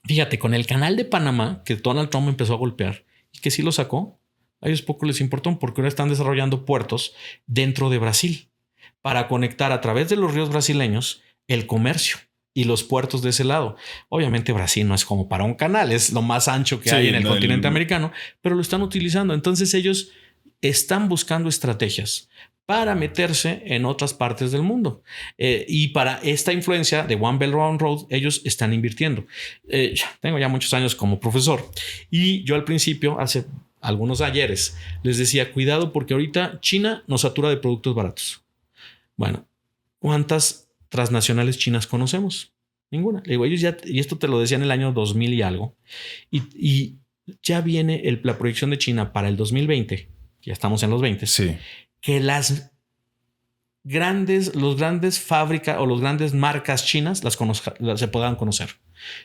fíjate, con el canal de Panamá que Donald Trump empezó a golpear y que sí lo sacó, a ellos poco les importó porque ahora están desarrollando puertos dentro de Brasil para conectar a través de los ríos brasileños el comercio y los puertos de ese lado. Obviamente Brasil no es como para un canal, es lo más ancho que hay en el continente americano, pero lo están utilizando. Entonces ellos están buscando estrategias para meterse en otras partes del mundo. Y para esta influencia de One Belt One Road, ellos están invirtiendo. Tengo ya muchos años como profesor y yo al principio, hace algunos ayeres, les decía, cuidado porque ahorita China nos satura de productos baratos. Bueno, ¿cuántas transnacionales chinas conocemos? Ninguna. Le digo, ellos ya, y esto te lo decía en el año 2000 y algo, y ya viene la proyección de China para el 2020, que ya estamos en los 20, que los grandes fábricas o las grandes marcas chinas se puedan conocer.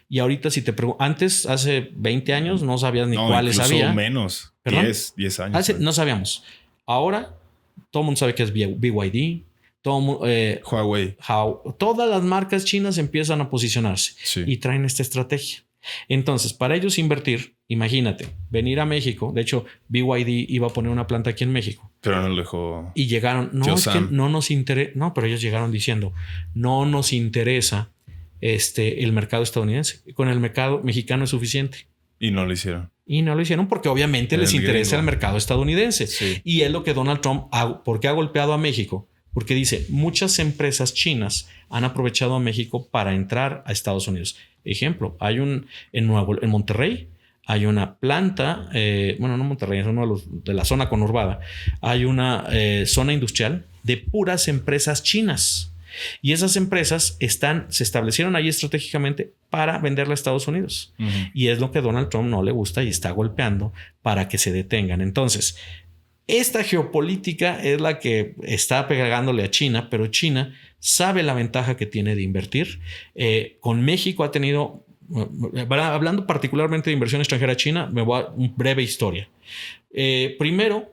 Y ahorita si te pregunto, antes, hace 20 años, no sabías ni cuáles había. Menos, 10 años. No sabíamos. Ahora, todo el mundo sabe que es BYD, Huawei. Todas las marcas chinas empiezan a posicionarse y traen esta estrategia. Entonces, para ellos invertir, imagínate, venir a México. De hecho, BYD iba a poner una planta aquí en México. Pero no lo dejó. Y llegaron, es que no nos interesa. No, pero ellos llegaron diciendo, no nos interesa el mercado estadounidense. Con el mercado mexicano es suficiente. Y no lo hicieron. Y no lo hicieron porque obviamente les interesa el mercado estadounidense. Sí. Y es lo que Donald Trump, ¿por qué ha golpeado a México? Porque dice, muchas empresas chinas han aprovechado a México para entrar a Estados Unidos. Ejemplo, hay en Monterrey, hay una planta, no Monterrey, es uno de la zona conurbada. Hay una zona industrial de puras empresas chinas. Y esas empresas se establecieron ahí estratégicamente para venderle a Estados Unidos. Y es lo que a Donald Trump no le gusta y está golpeando para que se detengan. Entonces, esta geopolítica es la que está pegándole a China, pero China sabe la ventaja que tiene de invertir. Con México ha tenido, hablando particularmente de inversión extranjera china, me voy a una breve historia. Primero,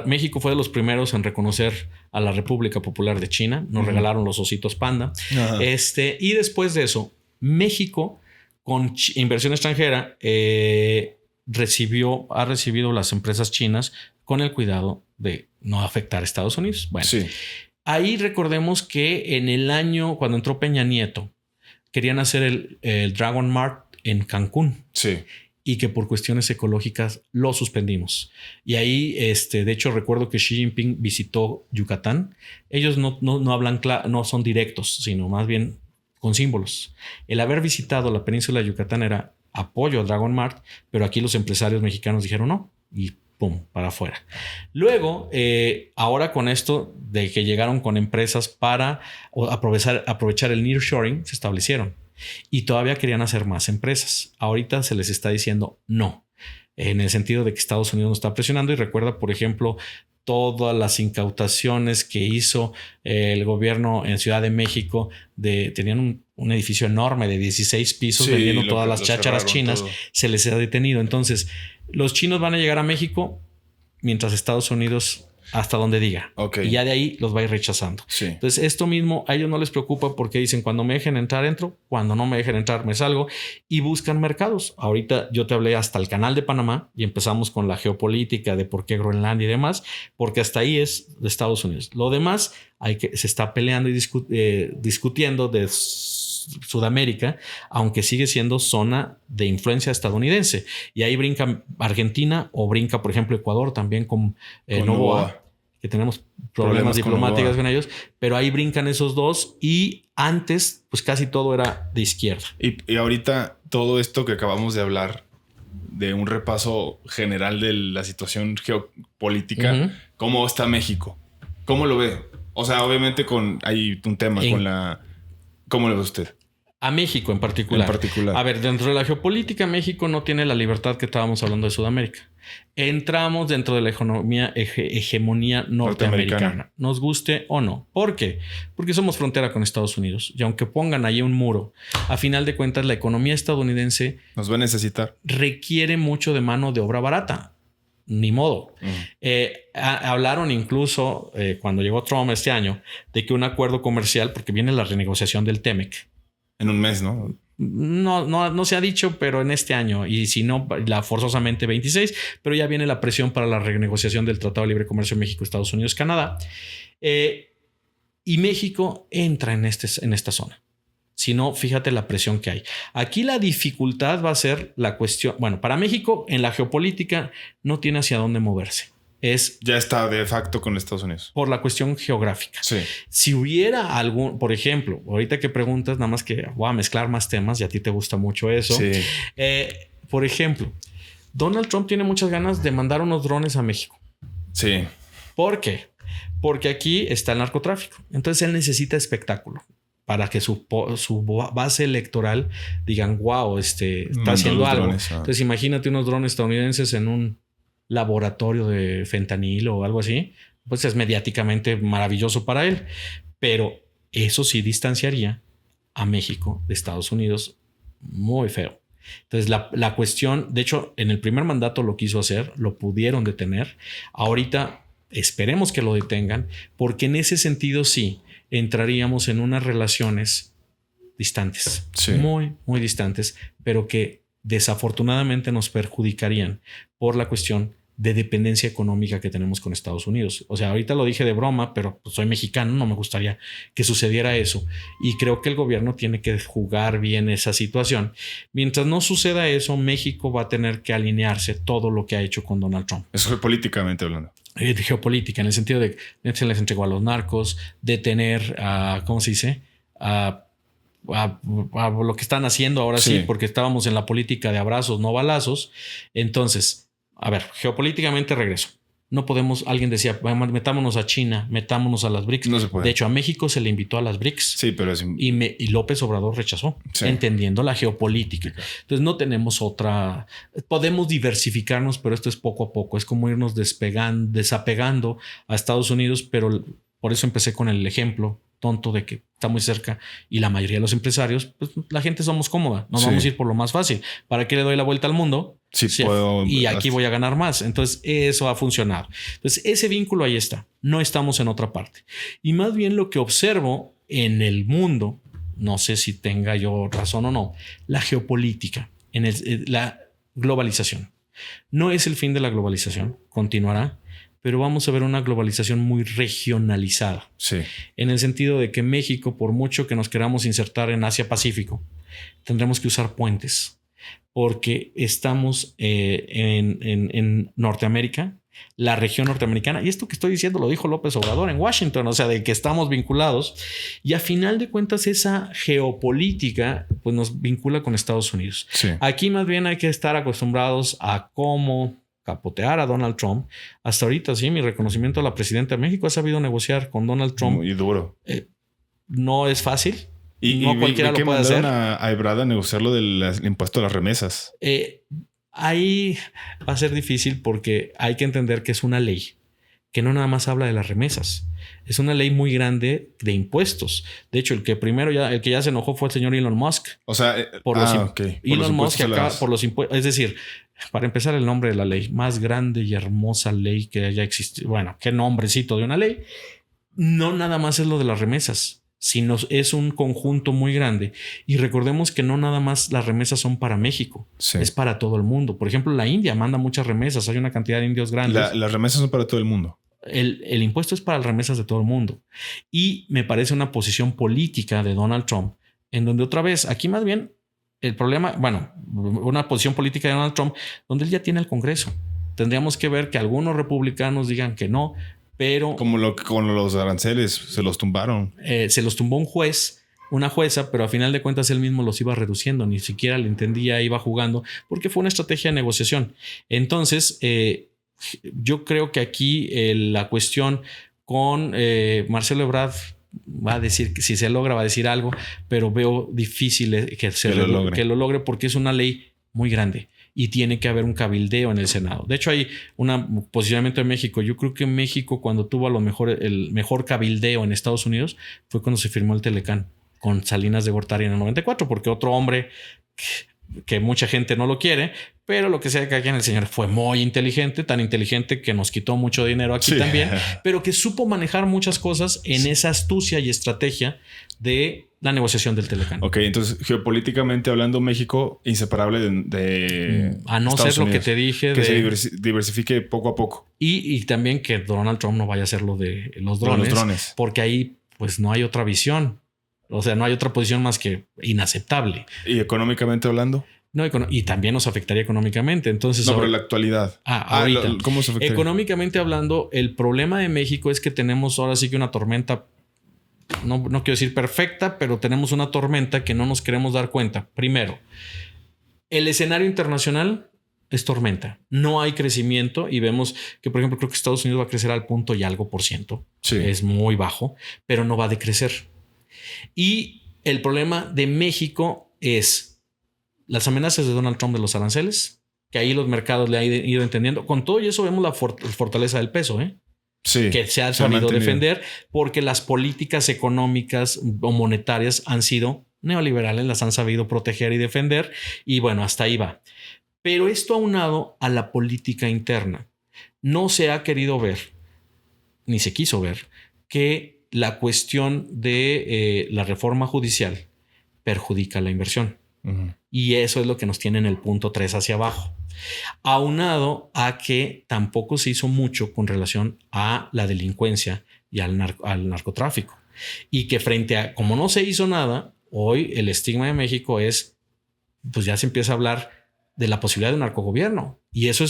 México fue de los primeros en reconocer a la República Popular de China. Nos regalaron los ositos panda. Y después de eso, México con inversión extranjera ha recibido las empresas chinas con el cuidado de no afectar a Estados Unidos. Bueno, ahí recordemos que en el año cuando entró Peña Nieto querían hacer el Dragon Mart en Cancún. Sí. Y que por cuestiones ecológicas lo suspendimos. Y ahí, de hecho, recuerdo que Xi Jinping visitó Yucatán. Ellos no hablan no son directos, sino más bien con símbolos. El haber visitado la península de Yucatán era apoyo a Dragon Mart, pero aquí los empresarios mexicanos dijeron no y pum, para afuera. Luego, ahora con esto de que llegaron con empresas para aprovechar el nearshoring, se establecieron. Y todavía querían hacer más empresas. Ahorita se les está diciendo no, en el sentido de que Estados Unidos nos está presionando. Y recuerda, por ejemplo, todas las incautaciones que hizo el gobierno en Ciudad de México. Tenían un edificio enorme de 16 pisos vendiendo todas las chácharas chinas. Todo. Se les ha detenido. Entonces, los chinos van a llegar a México mientras Estados Unidos hasta donde diga. Okay. Y ya de ahí los va a ir rechazando. Sí. Entonces, esto mismo a ellos no les preocupa porque dicen, cuando me dejen entrar, entro. Cuando no me dejen entrar, me salgo. Y buscan mercados. Ahorita yo te hablé hasta el canal de Panamá y empezamos con la geopolítica de por qué Groenlandia y demás, porque hasta ahí es de Estados Unidos. Lo demás se está peleando y discutiendo de Sudamérica, aunque sigue siendo zona de influencia estadounidense. Y ahí brinca Argentina o brinca, por ejemplo, Ecuador también con Noboa, que tenemos problemas diplomáticos con ellos, pero ahí brincan esos dos y antes pues casi todo era de izquierda. Y ahorita todo esto que acabamos de hablar, de un repaso general de la situación geopolítica, ¿cómo está México? ¿Cómo lo ve? O sea, obviamente hay un tema con la... ¿Cómo lo ve usted? A México en particular. A ver, dentro de la geopolítica, México no tiene la libertad que estábamos hablando de Sudamérica. Entramos dentro de la hegemonía norteamericana, nos guste o no. ¿Por qué? Porque somos frontera con Estados Unidos. Y aunque pongan ahí un muro, a final de cuentas, la economía estadounidense nos va a necesitar. Requiere mucho de mano de obra barata. Ni modo. Hablaron incluso cuando llegó Trump este año de que un acuerdo comercial, porque viene la renegociación del TEMEC. En un mes, ¿no? No se ha dicho, pero en este año. Y si no, forzosamente 26. Pero ya viene la presión para la renegociación del Tratado de Libre Comercio México, Estados Unidos, Canadá. Y México entra en esta zona. Si no, fíjate la presión que hay. Aquí la dificultad va a ser la cuestión. Bueno, para México, en la geopolítica, no tiene hacia dónde moverse. Ya está de facto con Estados Unidos. Por la cuestión geográfica. Sí. Si hubiera algún, por ejemplo, ahorita que preguntas, nada más que voy a mezclar más temas y a ti te gusta mucho eso. Sí. Por ejemplo, Donald Trump tiene muchas ganas de mandar unos drones a México. Sí. ¿Por qué? Porque aquí está el narcotráfico. Entonces él necesita espectáculo para que su base electoral digan, wow, está haciendo algo. Entonces imagínate unos drones estadounidenses en un laboratorio de fentanilo o algo así, pues es mediáticamente maravilloso para él, pero eso sí distanciaría a México de Estados Unidos muy feo. Entonces la cuestión, de hecho en el primer mandato lo quiso hacer, lo pudieron detener, ahorita esperemos que lo detengan, porque en ese sentido sí entraríamos en unas relaciones distantes, muy, muy distantes, pero que desafortunadamente nos perjudicarían por la cuestión de dependencia económica que tenemos con Estados Unidos. O sea, ahorita lo dije de broma, pero pues soy mexicano, no me gustaría que sucediera eso. Y creo que el gobierno tiene que jugar bien esa situación. Mientras no suceda eso, México va a tener que alinearse todo lo que ha hecho con Donald Trump. Eso es políticamente hablando. De geopolítica, en el sentido de se les entregó a los narcos, detener a, ¿cómo se dice? A lo que están haciendo ahora sí, porque estábamos en la política de abrazos, no balazos. Entonces, a ver, geopolíticamente regreso. No podemos, alguien decía, metámonos a China, metámonos a las BRICS. No se puede. De hecho, a México se le invitó a las BRICS. Sí, pero y López Obrador rechazó, entendiendo la geopolítica. Entonces, no tenemos otra. Podemos diversificarnos, pero esto es poco a poco. Es como irnos desapegando a Estados Unidos, pero por eso empecé con el ejemplo tonto de que está muy cerca y la mayoría de los empresarios, pues la gente somos cómoda. Nos vamos a ir por lo más fácil. ¿Para qué le doy la vuelta al mundo? Sí, puedo. Y aquí voy a ganar más. Entonces eso ha funcionado. Entonces ese vínculo ahí está. No estamos en otra parte. Y más bien lo que observo en el mundo, no sé si tenga yo razón o no, la geopolítica, la globalización. No es el fin de la globalización. Continuará. Pero vamos a ver una globalización muy regionalizada. Sí. En el sentido de que México, por mucho que nos queramos insertar en Asia-Pacífico, tendremos que usar puentes. Porque estamos en Norteamérica, la región norteamericana. Y esto que estoy diciendo lo dijo López Obrador en Washington, o sea, de que estamos vinculados. Y a final de cuentas, esa geopolítica pues nos vincula con Estados Unidos. Sí. Aquí más bien hay que estar acostumbrados a cómo capotear a Donald Trump. Hasta ahorita, sí, mi reconocimiento a la presidenta de México. Ha sabido negociar con Donald Trump. Muy duro. No es fácil. Y no cualquiera lo puede hacer. A Ebrard a negociar lo del impuesto a las remesas. Ahí va a ser difícil porque hay que entender que es una ley que no nada más habla de las remesas. Es una ley muy grande de impuestos. De hecho, el que ya se enojó fue el señor Elon Musk. O sea, Elon Musk acá por los impuestos. Es decir, Para empezar, el nombre de la ley, más grande y hermosa ley que haya existido. Bueno, qué nombrecito de una ley. No nada más es lo de las remesas, sino es un conjunto muy grande. Y recordemos que no nada más las remesas son para México, es para todo el mundo. Por ejemplo, la India manda muchas remesas, hay una cantidad de indios grandes. Las remesas son para todo el mundo. El impuesto es para las remesas de todo el mundo. Y me parece una posición política de Donald Trump, en donde otra vez, aquí más bien el problema, bueno, una posición política de Donald Trump, donde él ya tiene el Congreso. Tendríamos que ver que algunos republicanos digan que no, pero... Como con los aranceles, se los tumbaron. Se los tumbó un juez, una jueza, pero a final de cuentas él mismo los iba reduciendo, ni siquiera le entendía, iba jugando, porque fue una estrategia de negociación. Entonces, yo creo que aquí la cuestión con Marcelo Ebrard va a decir que si se logra va a decir algo, pero veo difícil que lo logre porque es una ley muy grande y tiene que haber un cabildeo en el Senado. De hecho, hay un posicionamiento de México. Yo creo que México, cuando tuvo a lo mejor el mejor cabildeo en Estados Unidos, fue cuando se firmó el Telecán con Salinas de Gortari en el 94, porque otro hombre que mucha gente no lo quiere, pero lo que sea que el señor fue muy inteligente, tan inteligente que nos quitó mucho dinero aquí también, pero que supo manejar muchas cosas en esa astucia y estrategia de la negociación del Telecán. Ok, entonces geopolíticamente hablando, México inseparable de a no ser lo que te dije, que se diversifique poco a poco. Y también que Donald Trump no vaya a hacer lo de los drones, porque ahí pues no hay otra visión. O sea, no hay otra posición más que inaceptable. ¿Y económicamente hablando? No, y también nos afectaría económicamente. Entonces, pero en la actualidad. Ahorita. ¿Cómo se afectaría? Económicamente hablando, el problema de México es que tenemos ahora sí que una tormenta, no quiero decir perfecta, pero tenemos una tormenta que no nos queremos dar cuenta. Primero, el escenario internacional es tormenta. No hay crecimiento y vemos que, por ejemplo, creo que Estados Unidos va a crecer al punto y algo por ciento. Sí. Es muy bajo, pero no va a decrecer. Y el problema de México es las amenazas de Donald Trump de los aranceles, que ahí los mercados le han ido entendiendo. Con todo y eso vemos la fortaleza del peso, sí, que se ha sabido defender porque las políticas económicas o monetarias han sido neoliberales, las han sabido proteger y defender. Y bueno, hasta ahí va. Pero esto aunado a la política interna, no se ha querido ver, ni se quiso ver, que la cuestión de la reforma judicial perjudica la inversión. Y eso es lo que nos tiene en el punto 3 hacia abajo. Aunado a que tampoco se hizo mucho con relación a la delincuencia y al narcotráfico. Y que frente a, como no se hizo nada, hoy el estigma de México es, pues ya se empieza a hablar de la posibilidad de un narcogobierno. Y eso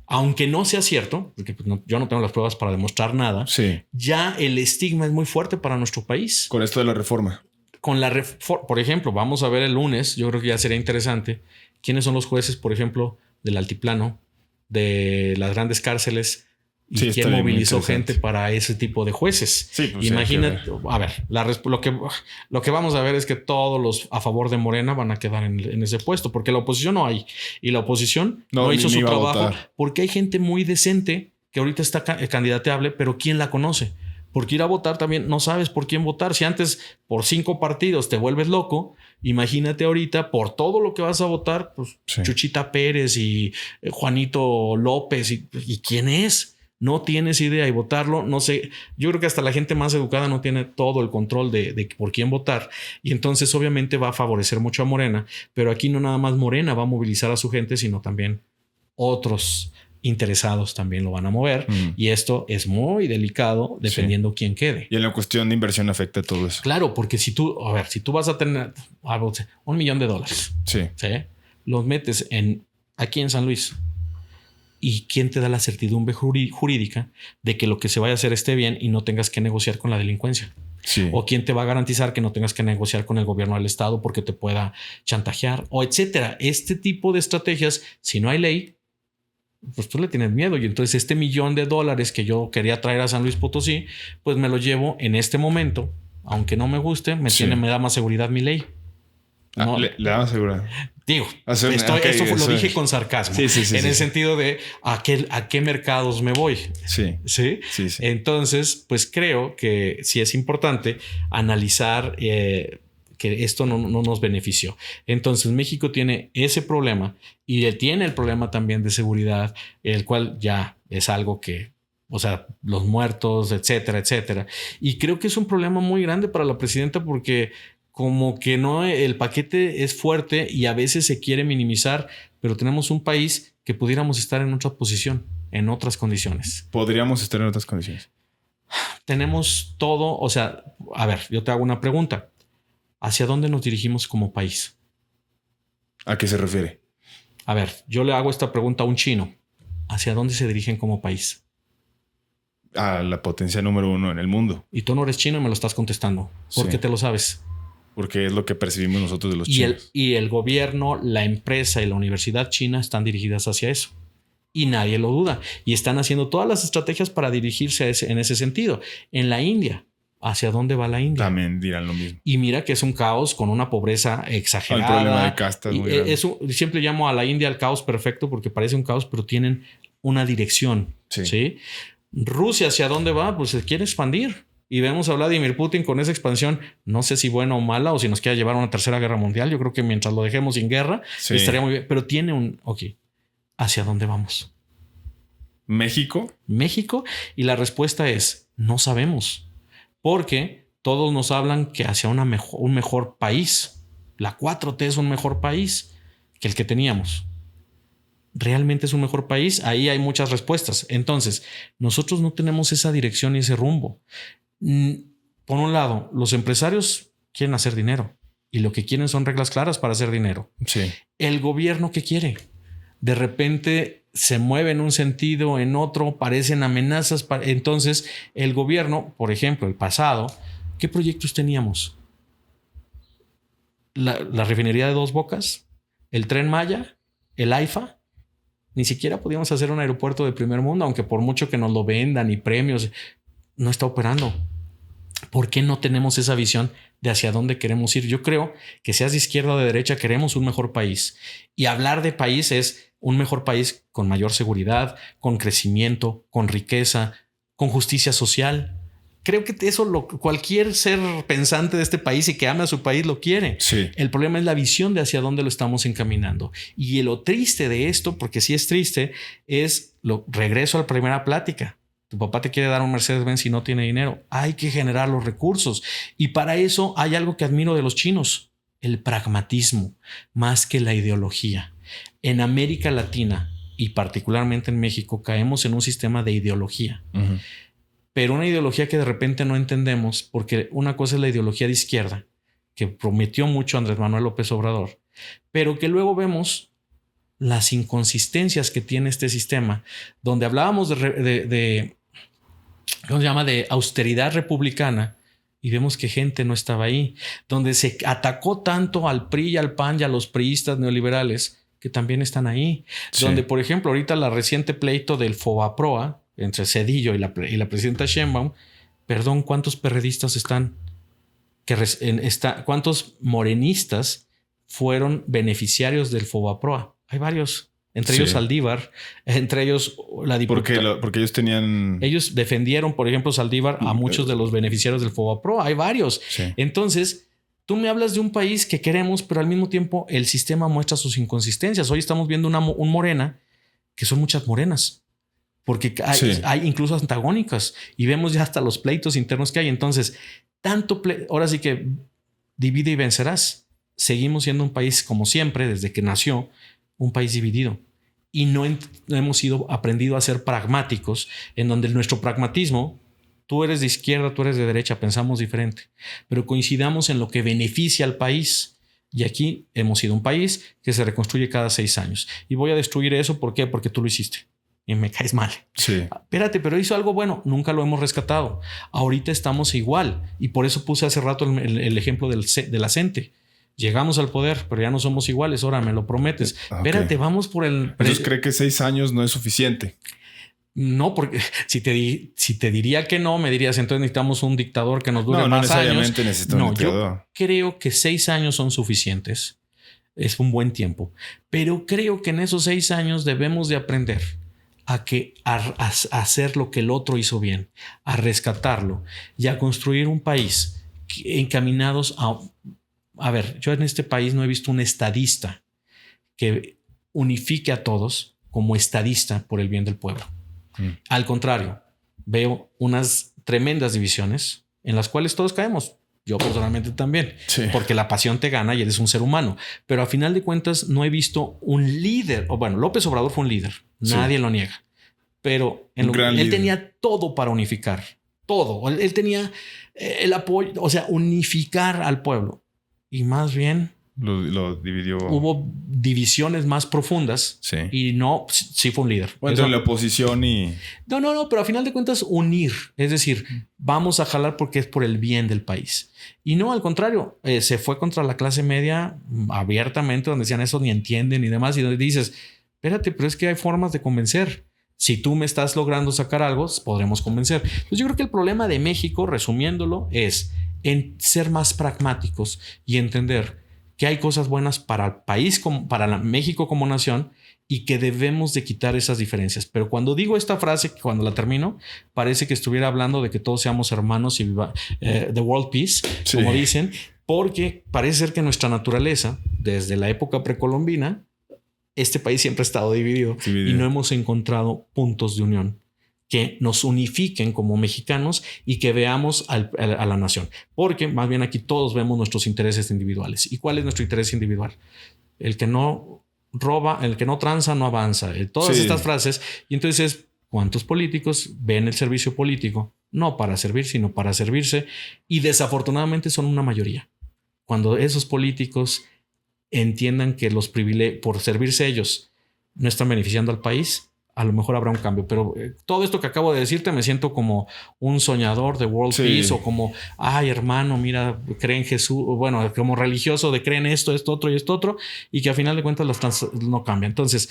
aunque no sea cierto, porque yo no tengo las pruebas para demostrar nada, ya el estigma es muy fuerte para nuestro país. Con esto de la reforma. Por ejemplo, vamos a ver el lunes, yo creo que ya sería interesante, quiénes son los jueces, por ejemplo, del altiplano, de las grandes cárceles, y quién movilizó gente para ese tipo de jueces. Pues imagínate, a ver, lo que vamos a ver es que todos los a favor de Morena van a quedar en ese puesto, porque la oposición no hay. Y la oposición no hizo su trabajo porque hay gente muy decente que ahorita está candidateable, pero ¿quién la conoce? Porque ir a votar también no sabes por quién votar. Si antes por 5 partidos te vuelves loco, imagínate ahorita por todo lo que vas a votar, pues Chuchita Pérez y Juanito López y quién es. No tienes idea y votarlo, no sé. Yo creo que hasta la gente más educada no tiene todo el control de por quién votar. Y entonces obviamente va a favorecer mucho a Morena. Pero aquí no nada más Morena va a movilizar a su gente, sino también otros interesados también lo van a mover. Y esto es muy delicado dependiendo quién quede. Y en la cuestión de inversión afecta todo eso. Claro, porque si tú vas a tener $1 millón, los metes aquí en San Luis. ¿Y quién te da la certidumbre jurídica de que lo que se vaya a hacer esté bien y no tengas que negociar con la delincuencia? O quién te va a garantizar que no tengas que negociar con el gobierno del estado porque te pueda chantajear o etcétera. Este tipo de estrategias, si no hay ley, pues tú le tienes miedo. Y entonces $1 millón que yo quería traer a San Luis Potosí, pues me lo llevo en este momento. Aunque no me guste, me da más seguridad mi ley. No, le da más seguridad. Digo, eso lo dije con sarcasmo. En el sentido de a qué mercados me voy. Sí. Entonces, pues creo que sí es importante analizar que que esto no nos benefició. Entonces México tiene ese problema y tiene el problema también de seguridad, el cual ya es algo que, o sea, los muertos, etcétera, etcétera. Y creo que es un problema muy grande para la presidenta porque como que no, el paquete es fuerte y a veces se quiere minimizar, pero tenemos un país que pudiéramos estar en otra posición, en otras condiciones. Podríamos estar en otras condiciones. Tenemos todo, o sea, a ver, yo te hago una pregunta. ¿Hacia dónde nos dirigimos como país? ¿A qué se refiere? A ver, yo le hago esta pregunta a un chino. ¿Hacia dónde se dirigen como país? A la potencia número 1 en el mundo. Y tú no eres chino y me lo estás contestando. ¿Por qué te lo sabes? Porque es lo que percibimos nosotros de los chinos. Y el gobierno, la empresa y la universidad china están dirigidas hacia eso. Y nadie lo duda. Y están haciendo todas las estrategias para dirigirse en ese sentido. En la India, ¿hacia dónde va la India? También dirán lo mismo. Y mira que es un caos con una pobreza exagerada. El problema de castas muy grande. Eso, siempre llamo a la India el caos perfecto porque parece un caos, pero tienen una dirección. ¿Sí? Rusia, ¿hacia dónde va? Pues se quiere expandir. Y vemos a Vladimir Putin con esa expansión, no sé si buena o mala, o si nos quiere llevar a una tercera guerra mundial. Yo creo que mientras lo dejemos sin guerra, estaría muy bien. Pero tiene un... Ok, ¿hacia dónde vamos? ¿México? México. Y la respuesta es, no sabemos. Porque todos nos hablan que hacia un mejor país. La 4T es un mejor país que el que teníamos. ¿Realmente es un mejor país? Ahí hay muchas respuestas. Entonces, nosotros no tenemos esa dirección y ese rumbo. Por un lado, los empresarios quieren hacer dinero y lo que quieren son reglas claras para hacer dinero. Sí. El gobierno, ¿qué quiere? De repente se mueve en un sentido, en otro, parecen amenazas. Entonces, el gobierno, por ejemplo, el pasado, ¿qué proyectos teníamos? La refinería de Dos Bocas, el Tren Maya, el AIFA. Ni siquiera podíamos hacer un aeropuerto de primer mundo, aunque por mucho que nos lo vendan y premios, no está operando. ¿Por qué no tenemos esa visión de hacia dónde queremos ir? Yo creo que seas de izquierda o de derecha, queremos un mejor país. Y hablar de país es un mejor país con mayor seguridad, con crecimiento, con riqueza, con justicia social. Creo que eso cualquier ser pensante de este país y que ame a su país lo quiere. Sí. El problema es la visión de hacia dónde lo estamos encaminando. Y lo triste de esto, porque sí es triste, es regreso a la primera plática. Tu papá te quiere dar un Mercedes-Benz y no tiene dinero. Hay que generar los recursos. Y para eso hay algo que admiro de los chinos. El pragmatismo, más que la ideología. En América Latina y particularmente en México caemos en un sistema de ideología. Uh-huh. Pero una ideología que de repente no entendemos, porque una cosa es la ideología de izquierda, que prometió mucho Andrés Manuel López Obrador, pero que luego vemos las inconsistencias que tiene este sistema, donde hablábamos de ¿cómo se llama? De austeridad republicana y vemos que gente no estaba ahí, donde se atacó tanto al PRI y al PAN y a los priistas neoliberales que también están ahí, sí. Donde por ejemplo ahorita la reciente pleito del Fobaproa entre Zedillo y la presidenta Sheinbaum, perdón, ¿cuántos perredistas están? ¿Cuántos morenistas fueron beneficiarios del Fobaproa? Hay varios. Entre ellos Saldívar, entre ellos la diputada. Porque ellos tenían... Ellos defendieron, por ejemplo, Saldívar a muchos de los beneficiarios del Fobaproa. Hay varios. Sí. Entonces, tú me hablas de un país que queremos, pero al mismo tiempo el sistema muestra sus inconsistencias. Hoy estamos viendo un morena, que son muchas morenas, porque hay incluso antagónicas y vemos ya hasta los pleitos internos que hay. Entonces, ahora sí que divide y vencerás. Seguimos siendo un país, como siempre, desde que nació, un país dividido y no hemos aprendido a ser pragmáticos, en donde nuestro pragmatismo, tú eres de izquierda, tú eres de derecha, pensamos diferente, pero coincidamos en lo que beneficia al país. Y aquí hemos sido un país que se reconstruye cada 6 años y voy a destruir eso. ¿Por qué? Porque tú lo hiciste y me caes mal. Sí. Espérate, pero hizo algo bueno, nunca lo hemos rescatado. Ahorita estamos igual y por eso puse hace rato el ejemplo de la CENTE. Llegamos al poder, pero ya no somos iguales. Ahora me lo prometes. Okay. Espérate, vamos por el... Entonces, ¿cree que 6 años no es suficiente? No, porque si te diría que no, me dirías, entonces necesitamos un dictador que nos dure más años. No necesariamente necesito un dictador. Yo creo que 6 años son suficientes. Es un buen tiempo. Pero creo que en esos 6 años debemos de aprender a hacer lo que el otro hizo bien, a rescatarlo y a construir un país encaminados A ver, yo en este país no he visto un estadista que unifique a todos como estadista por el bien del pueblo. Al contrario, veo unas tremendas divisiones en las cuales todos caemos. Yo personalmente también, porque la pasión te gana y eres un ser humano. Pero a final de cuentas no he visto un líder. O bueno, López Obrador fue un líder. Nadie lo niega. Pero él tenía todo para unificar. Todo. Él tenía el apoyo, o sea, unificar al pueblo. Y más bien lo dividió. Hubo divisiones más profundas. Sí. Y no, sí fue un líder. Bueno, entre la oposición y... No, pero a final de cuentas unir. Es decir, vamos a jalar porque es por el bien del país. Y no, al contrario, se fue contra la clase media abiertamente, donde decían eso ni entienden y demás. Y donde dices, espérate, pero es que hay formas de convencer. Si tú me estás logrando sacar algo, podremos convencer. Entonces yo creo que el problema de México, resumiéndolo, es en ser más pragmáticos y entender que hay cosas buenas para el país, para México como nación, y que debemos de quitar esas diferencias. Pero cuando digo esta frase, cuando la termino, parece que estuviera hablando de que todos seamos hermanos y viva the world peace, como dicen, porque parece ser que nuestra naturaleza, desde la época precolombina, este país siempre ha estado dividido y no hemos encontrado puntos de unión que nos unifiquen como mexicanos y que veamos a la nación. Porque más bien aquí todos vemos nuestros intereses individuales. ¿Y cuál es nuestro interés individual? El que no roba, el que no tranza, no avanza. Todas estas frases. Y entonces, ¿cuántos políticos ven el servicio político? No para servir, sino para servirse. Y desafortunadamente son una mayoría. Cuando esos políticos entiendan que los privilegios, por servirse ellos, no están beneficiando al país, a lo mejor habrá un cambio. Pero todo esto que acabo de decirte me siento como un soñador de world peace, o como, ay, hermano, mira, creen en Jesús, bueno, como religioso de creen esto otro y esto otro, y que a final de cuentas no cambia. Entonces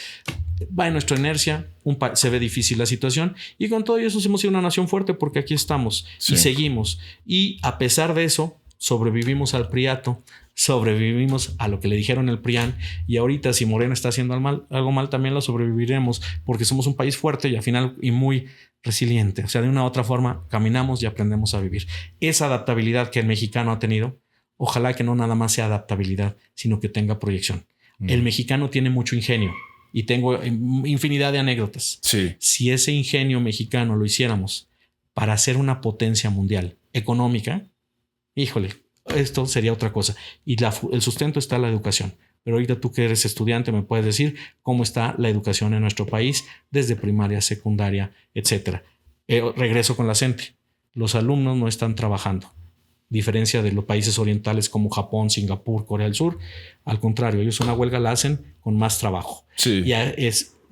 va en nuestra inercia, se ve difícil la situación, y con todo eso hemos sido una nación fuerte porque aquí estamos y seguimos. Y a pesar de eso, sobrevivimos al priato, sobrevivimos a lo que le dijeron el PRIAN, y ahorita si Morena está haciendo algo mal también lo sobreviviremos porque somos un país fuerte y al final y muy resiliente. O sea, de una u otra forma caminamos y aprendemos a vivir. Esa adaptabilidad que el mexicano ha tenido, ojalá que no nada más sea adaptabilidad, sino que tenga proyección. El mexicano tiene mucho ingenio y tengo infinidad de anécdotas. Si ese ingenio mexicano lo hiciéramos para ser una potencia mundial económica, híjole, esto sería otra cosa. Y el sustento está en la educación. Pero ahorita tú que eres estudiante me puedes decir cómo está la educación en nuestro país desde primaria, secundaria, etcétera. Regreso con la CENTE. Los alumnos no están trabajando. Diferencia de los países orientales como Japón, Singapur, Corea del Sur. Al contrario, ellos una huelga la hacen con más trabajo.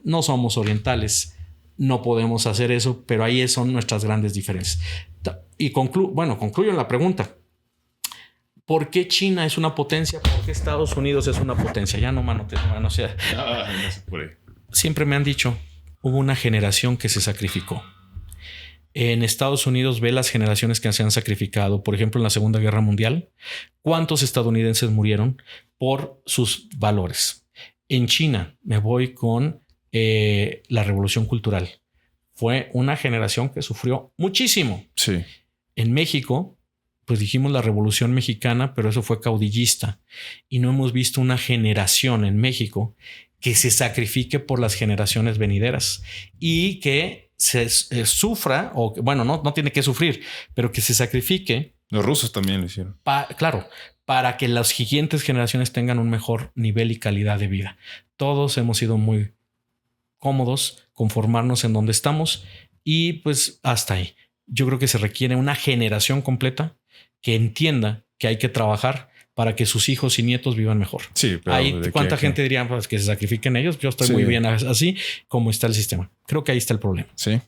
No somos orientales. No podemos hacer eso, pero ahí son nuestras grandes diferencias. Y concluyo en la pregunta. ¿Por qué China es una potencia? ¿Por qué Estados Unidos es una potencia? Ya no se puede. Siempre me han dicho, hubo una generación que se sacrificó. En Estados Unidos ve las generaciones que se han sacrificado. Por ejemplo, en la Segunda Guerra Mundial, ¿cuántos estadounidenses murieron por sus valores? En China me voy con la Revolución Cultural. Fue una generación que sufrió muchísimo. En México, pues dijimos la Revolución Mexicana, pero eso fue caudillista. Y no hemos visto una generación en México que se sacrifique por las generaciones venideras y que se sufra, o bueno, no tiene que sufrir, pero que se sacrifique. Los rusos también lo hicieron. Claro, para que las siguientes generaciones tengan un mejor nivel y calidad de vida. Todos hemos sido muy cómodos, conformarnos en donde estamos y pues hasta ahí. Yo creo que se requiere una generación completa que entienda que hay que trabajar para que sus hijos y nietos vivan mejor. Pero ¿cuánta gente diría pues, que se sacrifiquen ellos? Yo estoy muy bien así como está el sistema. Creo que ahí está el problema. Sí.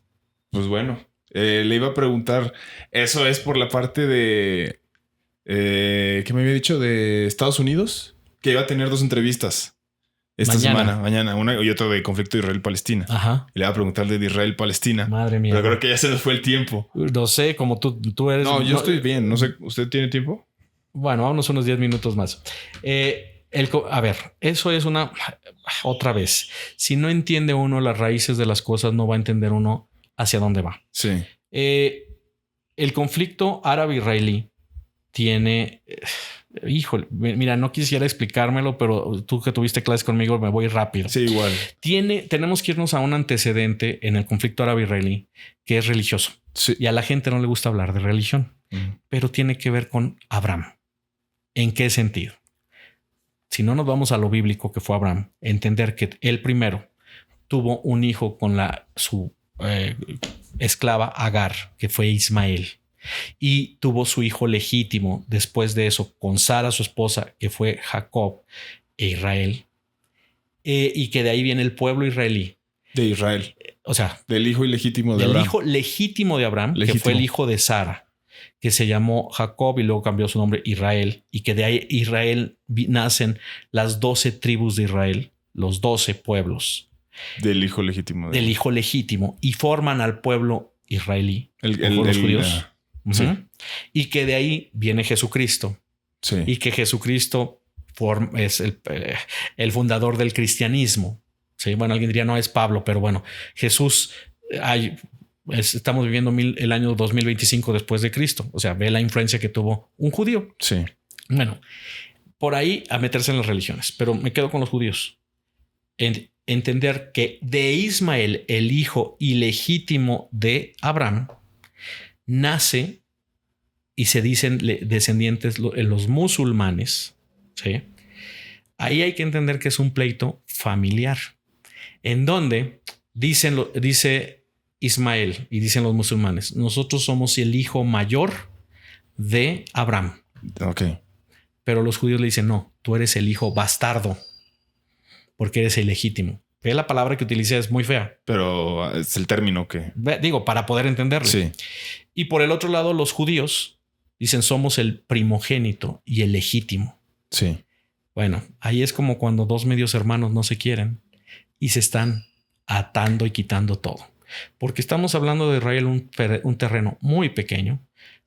Pues bueno, le iba a preguntar, eso es por la parte de ¿qué me había dicho? De Estados Unidos, que iba a tener 2 entrevistas esta mañana, una y otra de conflicto Israel-Palestina. Y le iba a preguntar de Israel-Palestina. Madre mía. Pero creo que ya se nos fue el tiempo. No sé, como tú eres. No, yo estoy bien. No sé, ¿usted tiene tiempo? Bueno, vámonos unos 10 minutos más. A ver, eso es otra vez. Si no entiende uno las raíces de las cosas, no va a entender uno hacia dónde va. El conflicto árabe-israelí tiene Híjole, mira, no quisiera explicármelo, pero tú que tuviste clases conmigo, me voy rápido. Sí, igual. Tenemos que irnos a un antecedente en el conflicto árabe-israelí que es religioso. Sí. Y a la gente no le gusta hablar de religión, pero tiene que ver con Abraham. ¿En qué sentido? Si no nos vamos a lo bíblico que fue Abraham, entender que él primero tuvo un hijo con su esclava Agar, que fue Ismael, y tuvo su hijo legítimo después de eso con Sara, su esposa, que fue Jacob e Israel, y que de ahí viene el pueblo israelí. De Israel. O sea, del hijo ilegítimo de Abraham. Del hijo legítimo de Abraham, que fue el hijo de Sara, que se llamó Jacob y luego cambió su nombre Israel, y que de ahí Israel nacen las 12 tribus de Israel, los 12 pueblos. Del hijo legítimo. Del hijo legítimo, y forman al pueblo israelí, los judíos. Sí. Y que de ahí viene Jesucristo. Sí. Y que Jesucristo es el fundador del cristianismo. Sí, bueno, alguien diría no es Pablo, pero bueno, Jesús, estamos viviendo el año 2025 después de Cristo. O sea, ve la influencia que tuvo un judío. Sí. Bueno, por ahí a meterse en las religiones, pero me quedo con los judíos. Entender que de Ismael, el hijo ilegítimo de Abraham, nace y se dicen descendientes los musulmanes. ¿Sí? Ahí hay que entender que es un pleito familiar, en donde dice Ismael y dicen los musulmanes, nosotros somos el hijo mayor de Abraham. Ok. Pero los judíos le dicen, no, tú eres el hijo bastardo porque eres ilegítimo. Ve, la palabra que utilicé es muy fea. Pero es el término que... Digo, para poder entenderlo. Sí. Y por el otro lado, los judíos dicen, somos el primogénito y el legítimo. Sí. Bueno, ahí es como cuando dos medios hermanos no se quieren y se están atando y quitando todo. Porque estamos hablando de Israel, un terreno muy pequeño,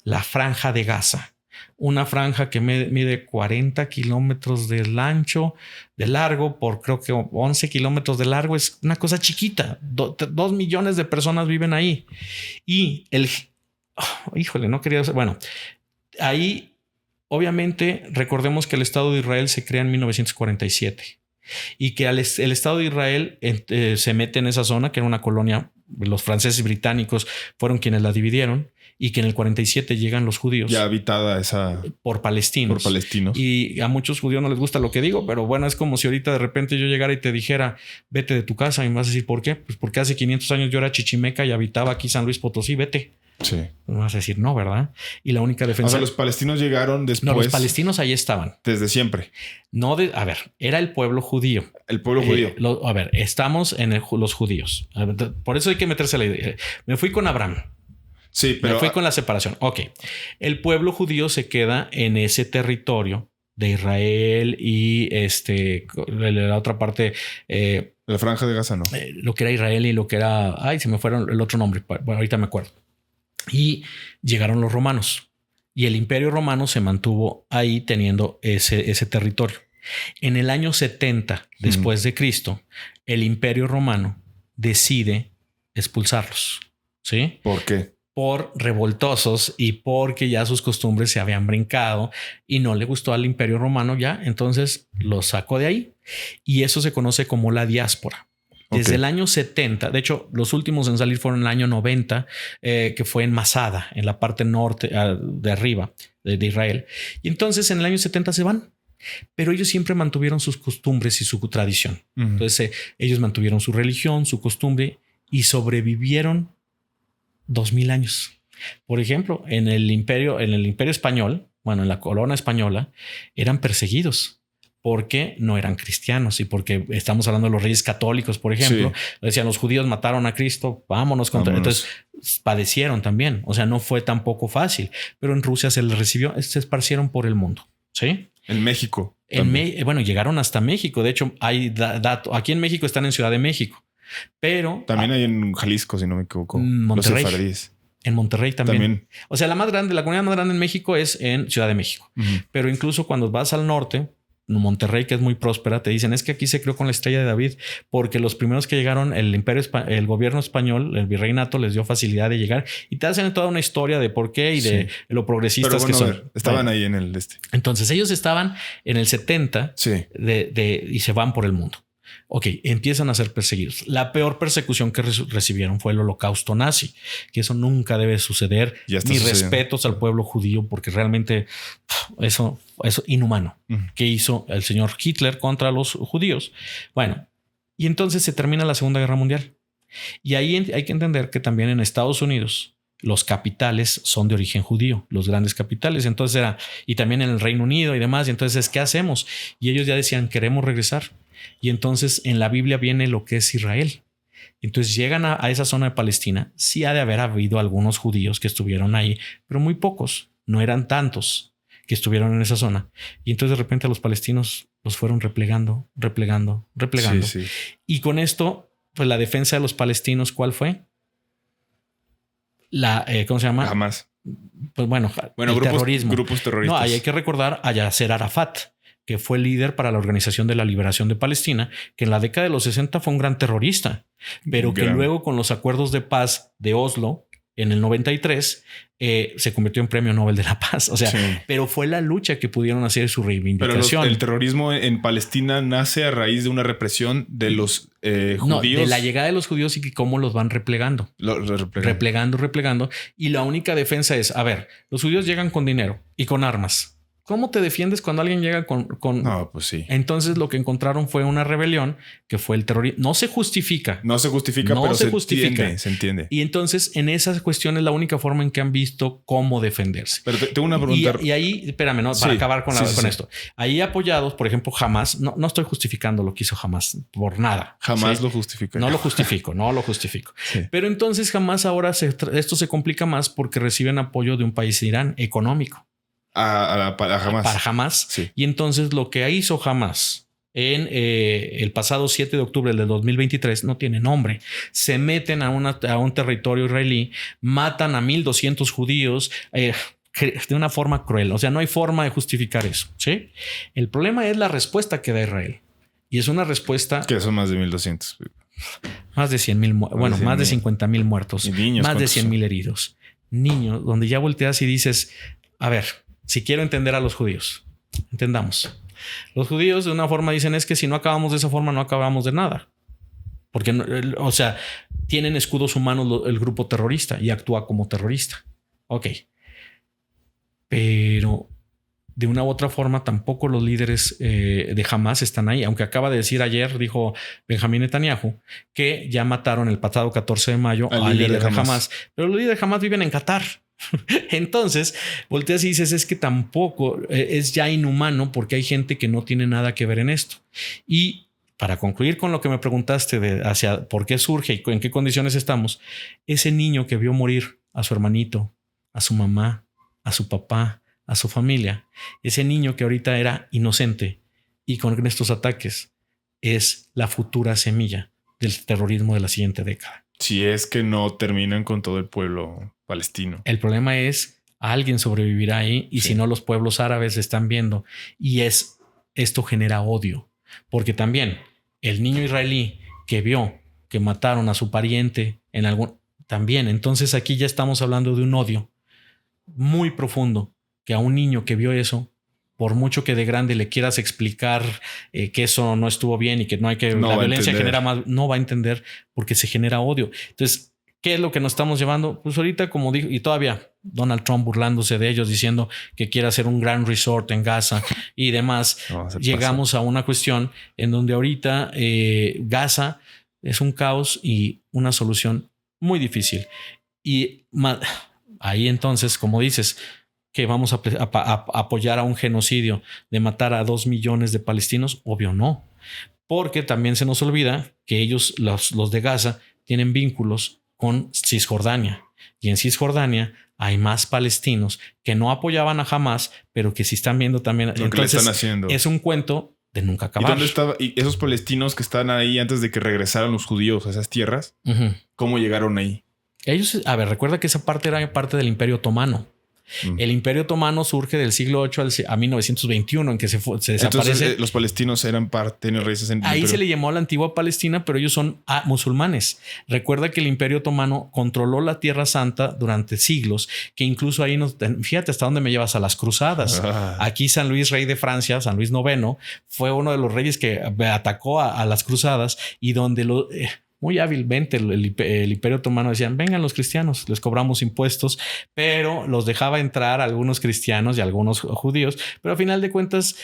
la franja de Gaza, una franja que mide 40 kilómetros de ancho, de largo, por creo que 11 kilómetros de largo. Es una cosa chiquita. 2 millones de personas viven ahí. Y híjole, no quería... Bueno, ahí... Obviamente, recordemos que el Estado de Israel se crea en 1947 y que el Estado de Israel se mete en esa zona, que era una colonia, los franceses y británicos fueron quienes la dividieron, y que en el 47 llegan los judíos. Ya habitada esa... Por palestinos. Por palestinos. Y a muchos judíos no les gusta lo que digo, pero bueno, es como si ahorita de repente yo llegara y te dijera, vete de tu casa, y me vas a decir, ¿por qué? Pues porque hace 500 años yo era chichimeca y habitaba aquí San Luis Potosí, vete. Sí. Me vas a decir, no, ¿verdad? Y la única defensa... O sea, los palestinos llegaron después... No, los palestinos ahí estaban. Desde siempre. No, a ver, era el pueblo judío. El pueblo judío. A ver, estamos en los judíos. Por eso hay que meterse a la idea. Me fui con Abraham. Sí, pero... Me fui con la separación. Ok. El pueblo judío se queda en ese territorio de Israel y la otra parte... la franja de Gaza, no. Lo que era Israel y lo que era... Ay, se me fueron el otro nombre. Bueno, ahorita me acuerdo. Y llegaron los romanos. Y el Imperio Romano se mantuvo ahí teniendo ese territorio. En el año 70 después de Cristo, el Imperio Romano decide expulsarlos. ¿Sí? ¿Por qué? Por revoltosos y porque ya sus costumbres se habían brincado y no le gustó al Imperio Romano ya. Entonces los sacó de ahí y eso se conoce como la diáspora. Desde el año 70, de hecho, los últimos en salir fueron en el año 90, que fue en Masada, en la parte norte de arriba de Israel. Y entonces en el año 70 se van, pero ellos siempre mantuvieron sus costumbres y su tradición. Entonces ellos mantuvieron su religión, su costumbre y sobrevivieron 2000 años. Por ejemplo, en el imperio español, bueno, en la corona española, eran perseguidos porque no eran cristianos y porque estamos hablando de los reyes católicos, por ejemplo. Sí. Decían, los judíos mataron a Cristo, vámonos. Entonces padecieron también. O sea, no fue tampoco fácil, pero en Rusia se les recibió, se esparcieron por el mundo. Sí. En México. Bueno, llegaron hasta México. De hecho, hay datos. Aquí en México están en Ciudad de México, pero también hay en Jalisco, si no me equivoco. Monterrey. Los sefardíes. En Monterrey también. O sea, la comunidad más grande en México es en Ciudad de México. Pero incluso cuando vas al norte, Monterrey, que es muy próspera, te dicen es que aquí se creó con la estrella de David, porque los primeros que llegaron, el gobierno español, el virreinato, les dio facilidad de llegar y te hacen toda una historia de por qué y de lo progresistas que son. Estaban ahí en el este. Entonces ellos estaban en el 70 y se van por el mundo. Ok, empiezan a ser perseguidos. La peor persecución que recibieron fue el holocausto nazi, que eso nunca debe suceder. Mis respetos al pueblo judío, porque realmente eso es inhumano. ¿Qué hizo el señor Hitler contra los judíos? Bueno, y entonces se termina la Segunda Guerra Mundial. Y ahí hay que entender que también en Estados Unidos los capitales son de origen judío, los grandes capitales. Entonces y también en el Reino Unido y demás. Y entonces, ¿qué hacemos? Y ellos ya decían, queremos regresar. Y entonces en la Biblia viene lo que es Israel. Entonces llegan a esa zona de Palestina. Sí ha de haber habido algunos judíos que estuvieron ahí, pero muy pocos. No eran tantos que estuvieron en esa zona. Y entonces de repente a los palestinos los fueron replegando. Sí. Y con esto, pues la defensa de los palestinos, ¿cuál fue? ¿Cómo se llama? Jamás. Pues bueno, terrorismo. Grupos terroristas. No, ahí hay que recordar a Yasser Arafat, que fue líder para la Organización de la Liberación de Palestina, que en la década de los 60 fue un gran terrorista, pero que luego con los acuerdos de paz de Oslo en el 93 se convirtió en Premio Nobel de la Paz. O sea, pero fue la lucha que pudieron hacer su reivindicación. Pero el terrorismo en Palestina nace a raíz de una represión de los judíos. No, de la llegada de los judíos y cómo los van replegando. Replegando. Y la única defensa es, a ver, los judíos llegan con dinero y con armas. ¿Cómo te defiendes cuando alguien llega con... No, pues sí. Entonces lo que encontraron fue una rebelión que fue el terrorismo. No se justifica, pero se entiende. Y entonces en esas cuestiones la única forma en que han visto cómo defenderse. Pero tengo una pregunta. Y ahí, espérame, ¿no? Para acabar con esto. Ahí apoyados, por ejemplo, Hamas. No estoy justificando lo que hizo Hamas por nada. Jamás lo justifico. No lo justifico. Sí. Pero entonces Hamas ahora esto se complica más porque reciben apoyo de un país de Irán económico. Para Hamas. Para Hamas. Sí. Y entonces lo que hizo Hamas en el pasado 7 de octubre del 2023 no tiene nombre. Se meten a un territorio israelí, matan a 1,200 judíos de una forma cruel. O sea, no hay forma de justificar eso. ¿Sí? El problema es la respuesta que da Israel. Y es una respuesta... Que son más de 1,200. Más de 100,000. Bueno, más de 50,000 muertos. Y niños, más de 100,000 heridos. Niños, donde ya volteas y dices, a ver... Si quiero entender a los judíos, entendamos. Los judíos de una forma dicen es que si no acabamos de esa forma no acabamos de nada. Porque, o sea, tienen escudos humanos el grupo terrorista y actúa como terrorista. Ok. Pero de una u otra forma tampoco los líderes de Hamas están ahí. Aunque acaba de decir ayer, dijo Benjamín Netanyahu, que ya mataron el pasado 14 de mayo al líder de Hamas. Pero los líderes de Hamas viven en Qatar. Entonces volteas y dices es que tampoco es ya inhumano porque hay gente que no tiene nada que ver en esto. Y para concluir con lo que me preguntaste hacia por qué surge y en qué condiciones estamos, ese niño que vio morir a su hermanito, a su mamá, a su papá, a su familia, ese niño que ahorita era inocente y con estos ataques es la futura semilla del terrorismo de la siguiente década. Si es que no terminan con todo el pueblo palestino. El problema es alguien sobrevivirá ahí y si no los pueblos árabes están viendo y esto genera odio porque también el niño israelí que vio que mataron a su pariente también. Entonces aquí ya estamos hablando de un odio muy profundo que a un niño que vio eso, por mucho que de grande le quieras explicar que eso no estuvo bien y que no hay que la violencia genera más, no va a entender porque se genera odio. Entonces, ¿qué es lo que nos estamos llevando? Pues ahorita, como dijo, y todavía Donald Trump burlándose de ellos, diciendo que quiere hacer un gran resort en Gaza y demás, llegamos a una cuestión en donde ahorita Gaza es un caos y una solución muy difícil. Y ahí entonces, como dices, que vamos a apoyar a un genocidio de matar a 2 millones de palestinos, obvio no, porque también se nos olvida que ellos, los de Gaza, tienen vínculos con Cisjordania y en Cisjordania hay más palestinos que no apoyaban a Hamas, pero que sí están viendo también. Lo que le están haciendo. Es un cuento de nunca acabar. ¿Y dónde estaba? Y esos palestinos que están ahí antes de que regresaran los judíos a esas tierras, ¿cómo llegaron ahí? Ellos, a ver, recuerda que esa parte era parte del Imperio Otomano. El Imperio Otomano surge del siglo VIII a 1921, en que se desaparece. Entonces, los palestinos tienen raíces en el Ahí imperio. se le llamó a la antigua Palestina, pero ellos son musulmanes. Recuerda que el Imperio Otomano controló la Tierra Santa durante siglos, que incluso ahí fíjate hasta dónde me llevas, a las cruzadas. Aquí San Luis, rey de Francia, San Luis IX, fue uno de los reyes que atacó a las cruzadas y donde muy hábilmente el Imperio Otomano decían, vengan los cristianos, les cobramos impuestos, pero los dejaba entrar algunos cristianos y algunos judíos, pero a final de cuentas,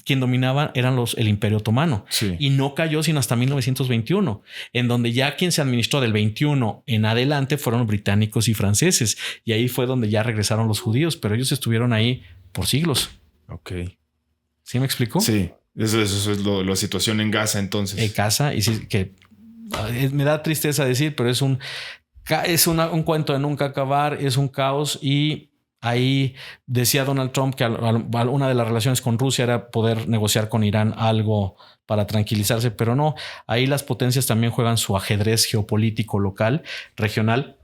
quien dominaba eran el Imperio Otomano. Sí. Y no cayó sino hasta 1921, en donde ya quien se administró del 21 en adelante fueron británicos y franceses. Y ahí fue donde ya regresaron los judíos, pero ellos estuvieron ahí por siglos. Ok. ¿Sí me explicó? Sí. Eso es la situación en Gaza entonces. En Gaza, y sí, que me da tristeza decir, pero es un cuento de nunca acabar, es un caos. Y ahí decía Donald Trump que una de las relaciones con Rusia era poder negociar con Irán algo para tranquilizarse, pero no. Ahí las potencias también juegan su ajedrez geopolítico local, regional,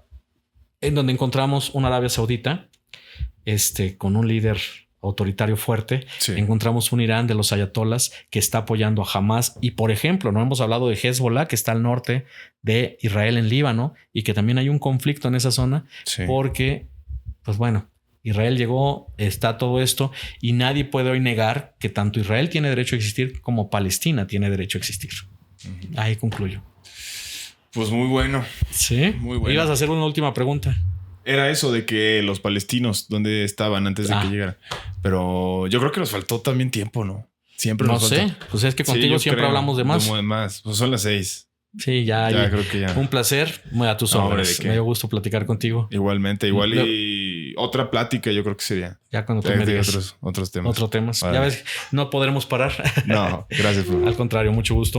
en donde encontramos una Arabia Saudita con un líder autoritario fuerte. Sí. Encontramos un Irán de los ayatolas que está apoyando a Hamas. Y por ejemplo, no hemos hablado de Hezbollah, que está al norte de Israel en Líbano, y que también hay un conflicto en esa zona. Sí. Porque, pues bueno, Israel llegó, está todo esto, y nadie puede hoy negar que tanto Israel tiene derecho a existir como Palestina tiene derecho a existir. Ahí concluyo. Pues muy bueno. Sí, muy bueno. Ibas a hacer una última pregunta. Era eso de que los palestinos, ¿dónde estaban antes de que llegaran? Pero yo creo que nos faltó también tiempo, ¿no? Siempre nos faltó. No sé, pues es que contigo siempre hablamos de más. De más. Pues son las 6. Sí, ya creo que ya. Un placer. A tus órdenes. Me dio gusto platicar contigo. Igualmente, y otra plática yo creo que sería. Ya cuando tú me digas otros temas. Otros temas. Vale. Ya ves, no podremos parar. No, gracias. Al contrario, mucho gusto.